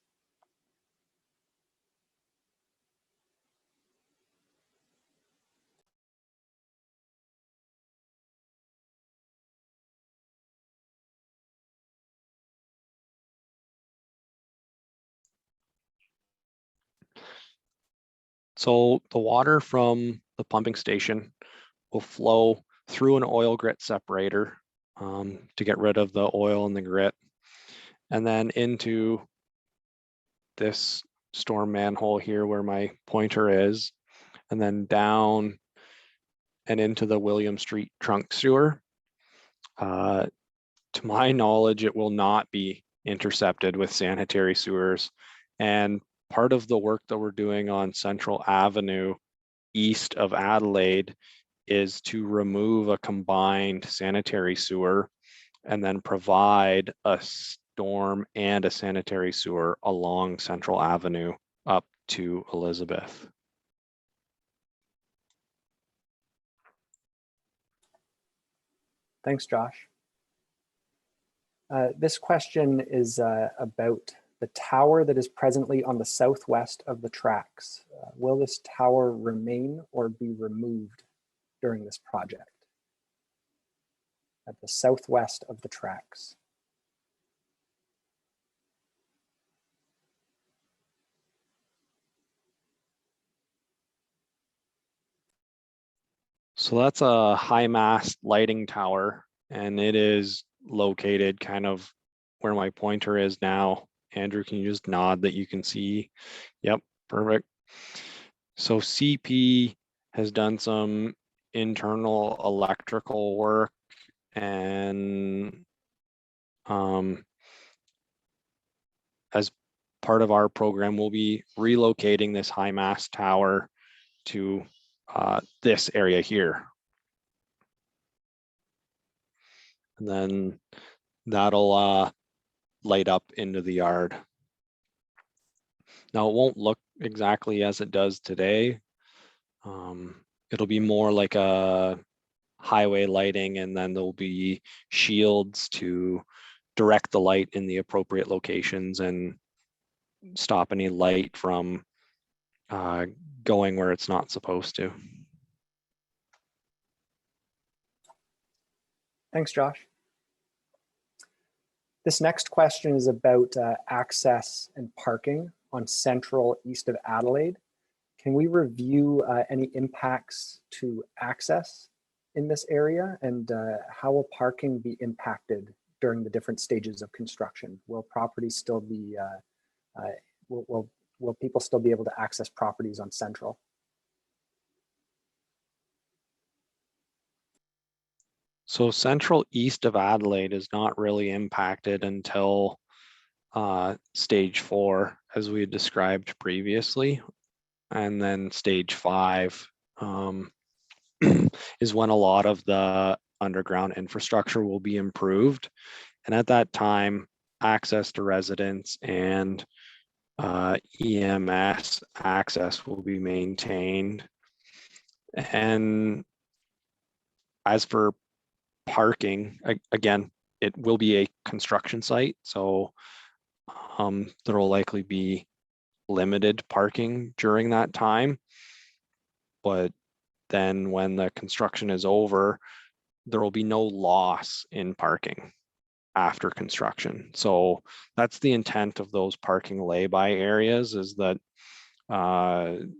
[SPEAKER 4] So the water from the pumping station will flow through an oil grit separator to get rid of the oil and the grit, and then into this storm manhole here where my pointer is, and then down and into the William Street trunk sewer. To my knowledge, it will not be intercepted with sanitary sewers. And part of the work that we're doing on Central Avenue east of Adelaide is to remove a combined sanitary sewer and then provide a storm and a sanitary sewer along Central Avenue up to Elizabeth.
[SPEAKER 1] Thanks, Josh. This question is about the tower that is presently on the southwest of the tracks. Will this tower remain or be removed during this project? At the southwest of the tracks.
[SPEAKER 4] So that's a high mast lighting tower, and it is located kind of where my pointer is now. Andrew, can you just nod that you can see? Yep, perfect. So CP has done some internal electrical work, and as part of our program, we'll be relocating this high mast tower to this area here. And then that'll light up into the yard. Now it won't look exactly as it does today. It'll be more like a highway lighting, and then there'll be shields to direct the light in the appropriate locations and stop any light from going where it's not supposed to.
[SPEAKER 1] Thanks, Josh. This next question is about access and parking on Central east of Adelaide. Can we review any impacts to access in this area, and how will parking be impacted during the different stages of construction? Will properties still be, will people still be able to access properties on Central?
[SPEAKER 4] So Central east of Adelaide is not really impacted until stage 4, as we had described previously. And then stage 5 is when a lot of the underground infrastructure will be improved. And at that time, access to residents and EMS access will be maintained. And as for parking, again, it will be a construction site, so there will likely be limited parking during that time. But then when the construction is over, there will be no loss in parking after construction. So that's the intent of those parking lay-by areas, is that the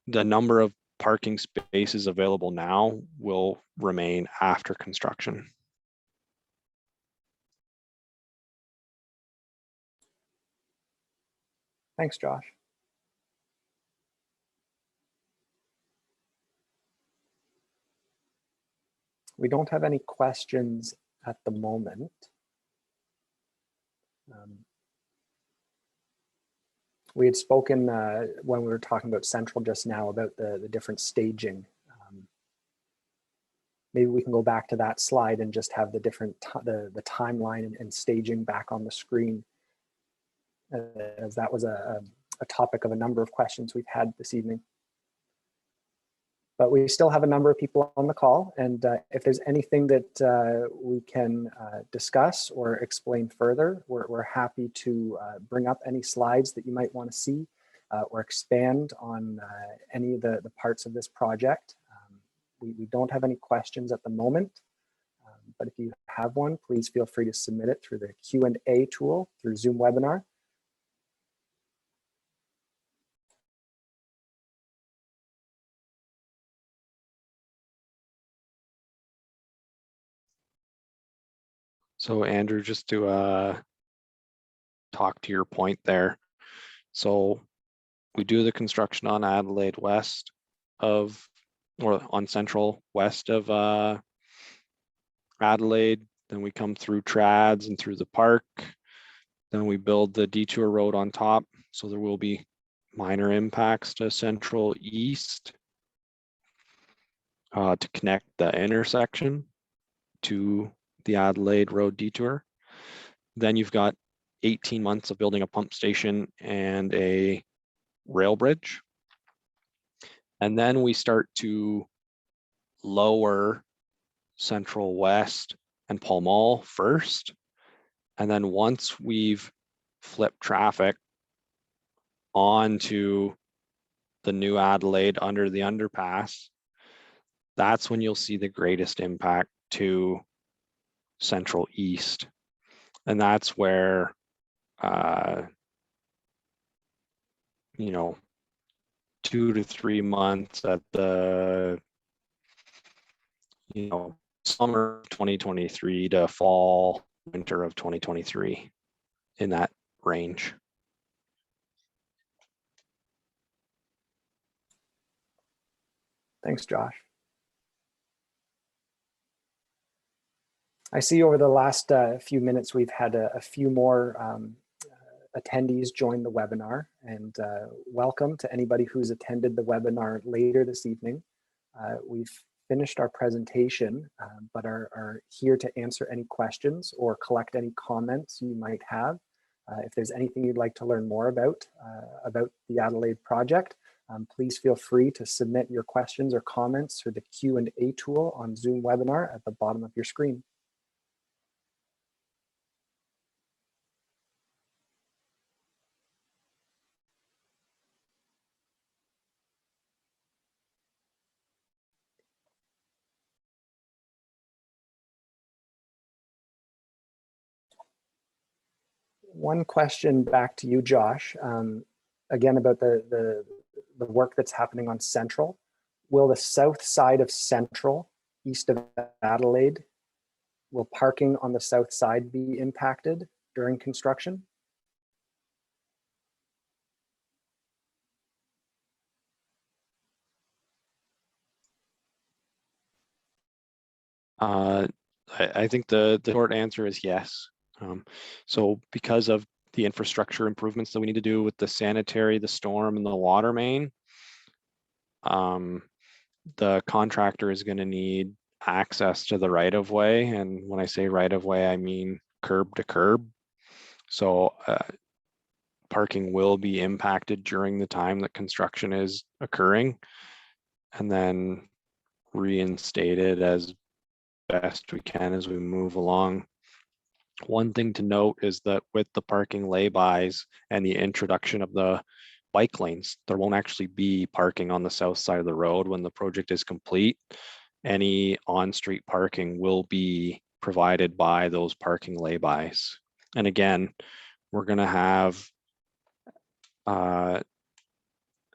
[SPEAKER 4] number of parking spaces available now will remain after construction.
[SPEAKER 1] Thanks, Josh. We don't have any questions at the moment. We had spoken when we were talking about Central just now about the different staging. Maybe we can go back to that slide and just have the different the timeline and staging back on the screen, as that was a topic of a number of questions we've had this evening. But we still have a number of people on the call, and if there's anything that we can discuss or explain further, we're happy to bring up any slides that you might want to see or expand on any of the parts of this project. We don't have any questions at the moment, but if you have one, please feel free to submit it through the Q&A tool through Zoom webinar.
[SPEAKER 4] So Andrew, just to talk to your point there. So we do the construction on Adelaide west of, or on Central west of Adelaide. Then we come through Trads and through the park. Then we build the detour road on top. So there will be minor impacts to Central East to connect the intersection to the Adelaide Road detour. Then you've got 18 months of building a pump station and a rail bridge. And then we start to lower Central West and Pall Mall first. And then once we've flipped traffic onto the new Adelaide under the underpass, that's when you'll see the greatest impact to Central East. And that's where, you know, 2 to 3 months at the, you know, summer 2023 to fall, winter of 2023, in that range.
[SPEAKER 1] Thanks, Josh. I see over the last few minutes, we've had a few more attendees join the webinar, and welcome to anybody who's attended the webinar later this evening. We've finished our presentation, but are here to answer any questions or collect any comments you might have. If there's anything you'd like to learn more about the Adelaide project, please feel free to submit your questions or comments through the Q&A tool on Zoom webinar at the bottom of your screen. One question back to you, Josh, again about the work that's happening on Central. Will the south side of Central, east of Adelaide, will parking on the south side be impacted during construction?
[SPEAKER 4] I think the short answer is yes. So because of the infrastructure improvements that we need to do with the sanitary, the storm, and the water main, the contractor is going to need access to the right of way. And when I say right of way, I mean curb to curb. So parking will be impacted during the time that construction is occurring, and then reinstated as best we can as we move along. One thing to note is that with the parking laybys and the introduction of the bike lanes, there won't actually be parking on the south side of the road when the project is complete. Any on-street parking will be provided by those parking laybys. And again, we're going to have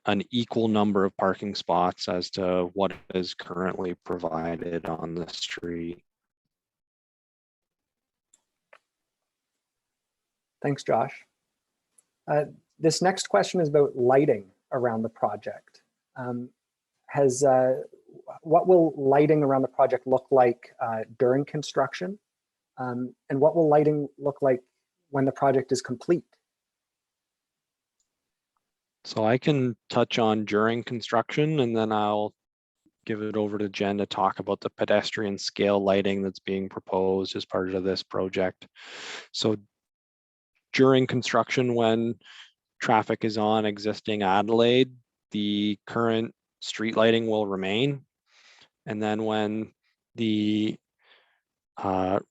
[SPEAKER 4] an equal number of parking spots as to what is currently provided on the street.
[SPEAKER 1] Thanks, Josh. This next question is about lighting around the project. What will lighting around the project look like during construction? And what will lighting look like when the project is complete?
[SPEAKER 4] So I can touch on during construction, and then I'll give it over to Jen to talk about the pedestrian scale lighting that's being proposed as part of this project. So during construction, when traffic is on existing Adelaide, the current street lighting will remain. And then when the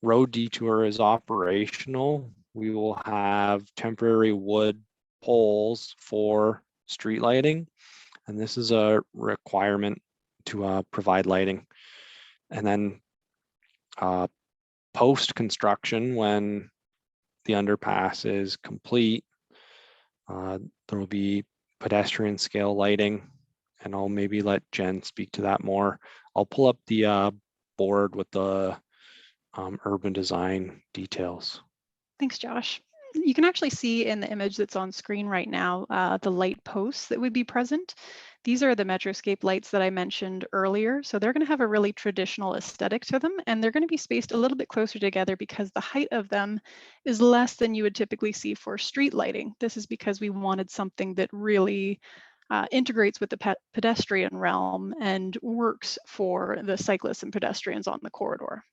[SPEAKER 4] road detour is operational, we will have temporary wood poles for street lighting. And this is a requirement to provide lighting. And then post-construction, when the underpass is complete, there will be pedestrian scale lighting, and I'll maybe let Jen speak to that more. I'll pull up the board with the urban design details.
[SPEAKER 7] Thanks, Josh. You can actually see in the image that's on screen right now, the light posts that would be present. These are the Metroscape lights that I mentioned earlier. So they're going to have a really traditional aesthetic to them, and they're going to be spaced a little bit closer together because the height of them is less than you would typically see for street lighting. This is because we wanted something that really integrates with the pedestrian realm and works for the cyclists and pedestrians on the corridor.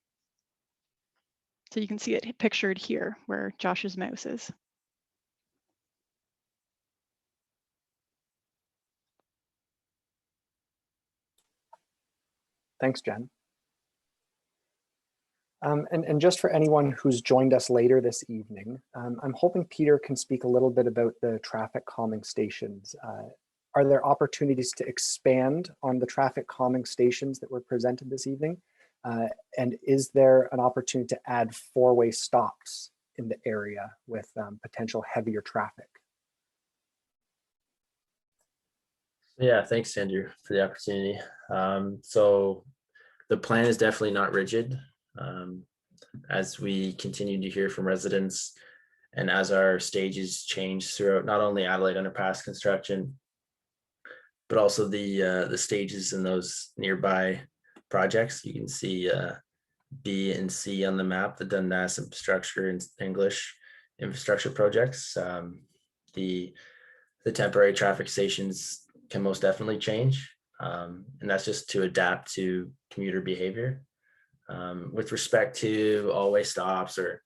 [SPEAKER 7] So you can see it pictured here where Josh's mouse is.
[SPEAKER 1] Thanks, Jen. And just for anyone who's joined us later this evening, I'm hoping Peter can speak a little bit about the traffic calming stations. Are there opportunities to expand on the traffic calming stations that were presented this evening? And is there an opportunity to add four-way stops in the area with potential heavier traffic?
[SPEAKER 2] Yeah, thanks, Andrew, for the opportunity. So the plan is definitely not rigid. As we continue to hear from residents and as our stages change throughout not only Adelaide Underpass construction, but also the stages in those nearby projects. You can see B and C on the map, the Dundas infrastructure and English infrastructure projects. The temporary traffic stations can most definitely change, and that's just to adapt to commuter behavior. With respect to all-way stops or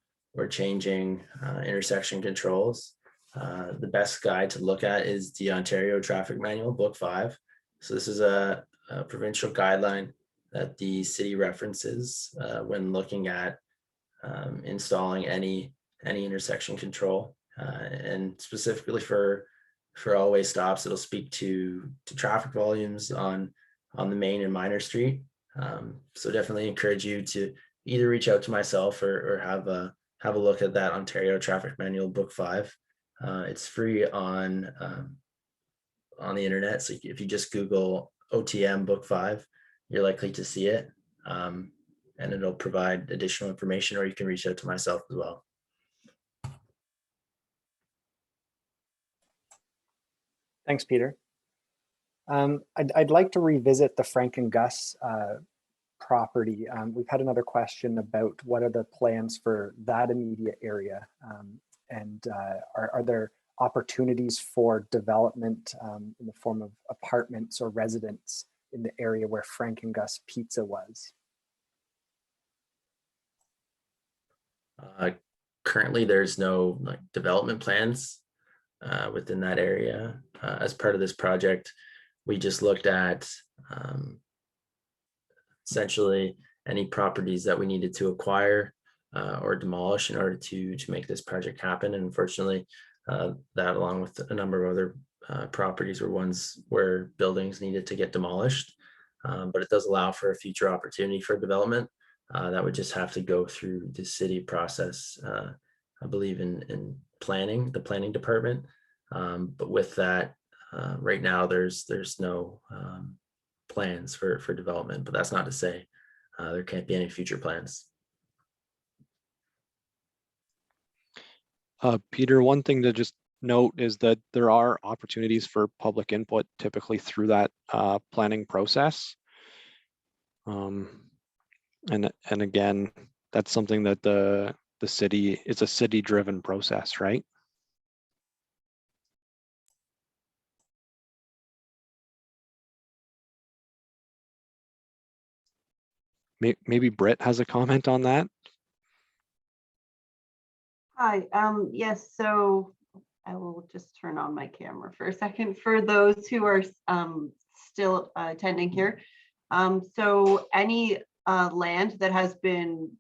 [SPEAKER 2] changing intersection controls, the best guide to look at is the Ontario Traffic Manual, Book 5. So this is a provincial guideline that the city references when looking at installing any intersection control, and specifically for all-way stops, it'll speak to traffic volumes on the main and minor street. So definitely encourage you to either reach out to myself or have a look at that Ontario Traffic Manual Book 5. It's free on the internet. So if you just Google OTM Book 5, you're likely to see it, and it'll provide additional information, or you can reach out to myself as well.
[SPEAKER 1] Thanks, Peter. I'd like to revisit the Frank and Gus property. We've had another question about what are the plans for that immediate area. And are there opportunities for development in the form of apartments or residents in the area where Frank and Gus Pizza was?
[SPEAKER 2] Currently, there's no development plans within that area. As part of this project, we just looked at essentially any properties that we needed to acquire or demolish in order to make this project happen. And unfortunately, that along with a number of other properties were ones where buildings needed to get demolished. But it does allow for a future opportunity for development. That would just have to go through the city process, I believe in planning, the planning department. But with that, right now there's no plans for development, but that's not to say there can't be any future plans.
[SPEAKER 4] Peter, one thing to just note is that there are opportunities for public input typically through that planning process. And again, that's something that the city, it's a city-driven process, right? Maybe Britt has a comment on that.
[SPEAKER 5] Hi, yes, so I will just turn on my camera for a second for those who are still attending here. So any land that has been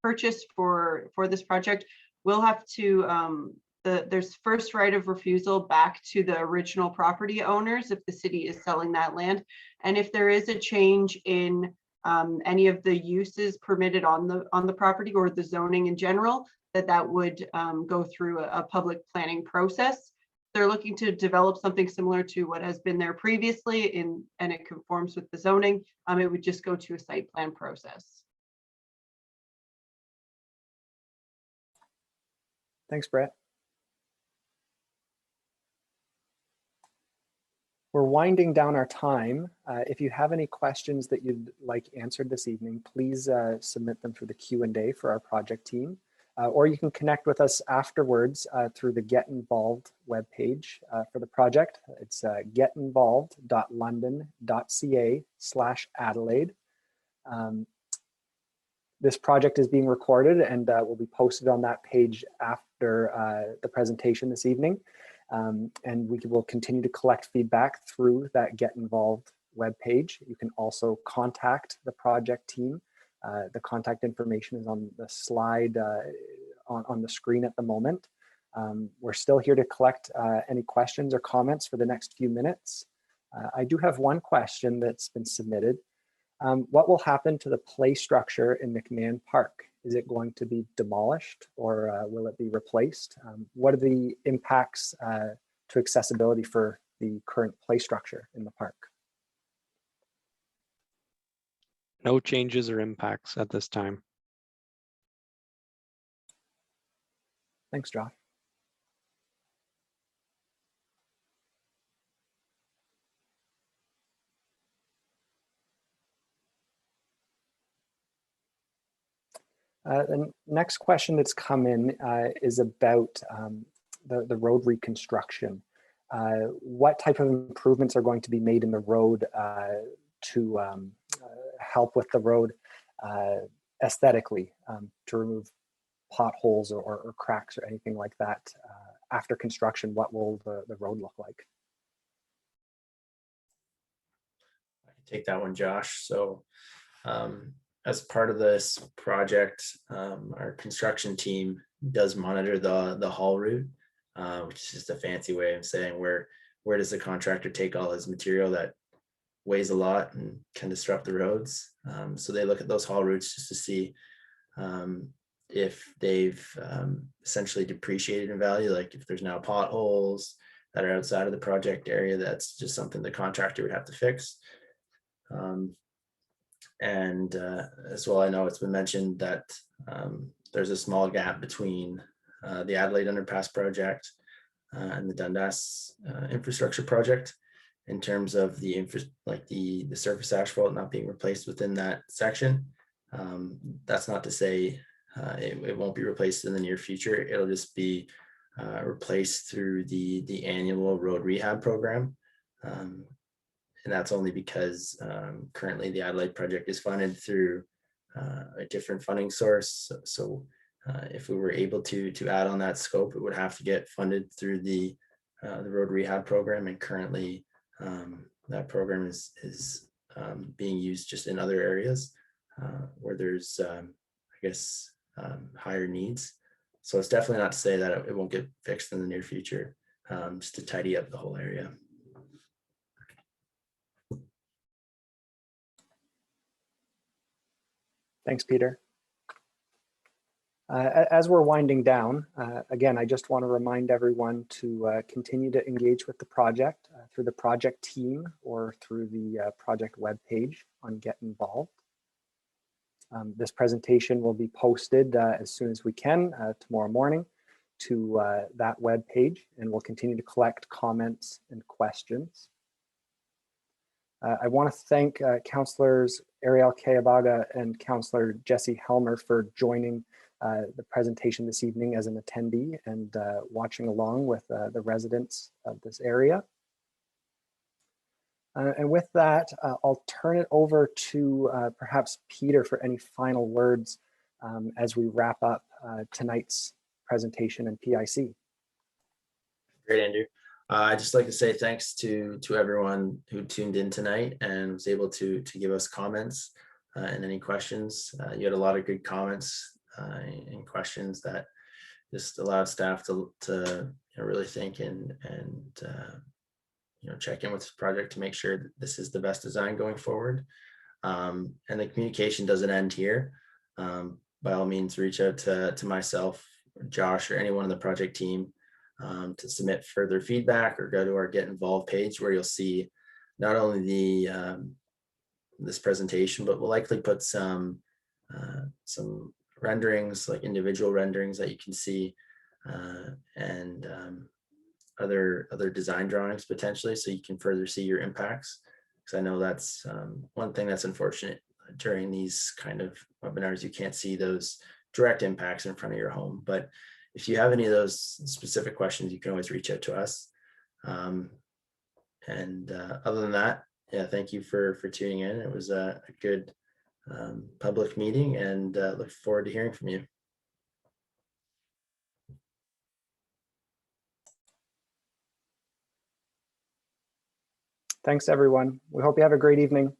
[SPEAKER 5] purchased for this project will have to, there's first right of refusal back to the original property owners if the city is selling that land. And if there is a change in any of the uses permitted on the property or the zoning in general, that would go through a public planning process. They're looking to develop something similar to what has been there previously and it conforms with the zoning. It would just go to a site plan process.
[SPEAKER 1] Thanks, Brett. We're winding down our time. If you have any questions that you'd like answered this evening, please submit them through the Q&A for our project team. Or you can connect with us afterwards through the Get Involved webpage for the project. It's getinvolved.london.ca/Adelaide. This project is being recorded and will be posted on that page after the presentation this evening. And we will continue to collect feedback through that Get Involved webpage. You can also contact the project team. The contact information is on the slide on the screen at the moment. We're still here to collect any questions or comments for the next few minutes. I do have one question that's been submitted. What will happen to the play structure in McMahon Park? Is it going to be demolished or will it be replaced? What are the impacts to accessibility for the current play structure in the park?
[SPEAKER 4] No changes or impacts at this time.
[SPEAKER 1] Thanks, Josh. The next question that's come in is about the road reconstruction. What type of improvements are going to be made in the road to help with the road aesthetically, to remove potholes or cracks or anything like that? After construction, what will the road look like?
[SPEAKER 2] I can take that one, Josh. So as part of this project, our construction team does monitor the haul route, which is just a fancy way of saying where does the contractor take all his material that weighs a lot and can disrupt the roads. So they look at those haul routes just to see if they've essentially depreciated in value, like if there's now potholes that are outside of the project area, that's just something the contractor would have to fix. And as well, I know it's been mentioned that there's a small gap between the Adelaide Underpass project and the Dundas infrastructure project in terms of the surface asphalt not being replaced within that section. That's not to say It won't be replaced in the near future. It'll just be replaced through the annual road rehab program. And that's only because currently the Adelaide project is funded through a different funding source. So if we were able to add on that scope, it would have to get funded through the road rehab program. And currently that program is being used just in other areas where there's, I guess, higher needs. So it's definitely not to say that it won't get fixed in the near future, just to tidy up the whole area.
[SPEAKER 1] Thanks, Peter. As we're winding down, again, I just want to remind everyone to continue to engage with the project through the project team or through the project webpage on Get Involved. This presentation will be posted as soon as we can tomorrow morning to that webpage, and we'll continue to collect comments and questions. I want to thank Councillors Ariel Kayabaga and Councillor Jesse Helmer for joining the presentation this evening as an attendee and watching along with the residents of this area. And with that, I'll turn it over to perhaps Peter for any final words as we wrap up tonight's presentation and PIC.
[SPEAKER 2] Great, Andrew. I'd just like to say thanks to everyone who tuned in tonight and was able to give us comments and any questions. You had a lot of good comments and questions that just allowed staff to really think and check in with this project to make sure that this is the best design going forward. And the communication doesn't end here. By all means, reach out to myself, Josh, or anyone on the project team to submit further feedback, or go to our Get Involved page where you'll see not only the this presentation, but we'll likely put some renderings, like individual renderings that you can see, and other design drawings potentially, so you can further see your impacts. Because I know that's one thing that's unfortunate during these kind of webinars, you can't see those direct impacts in front of your home. But if you have any of those specific questions, you can always reach out to us. Other than that, yeah, thank you for tuning in. It was a good public meeting, and look forward to hearing from you.
[SPEAKER 1] Thanks, everyone. We hope you have a great evening.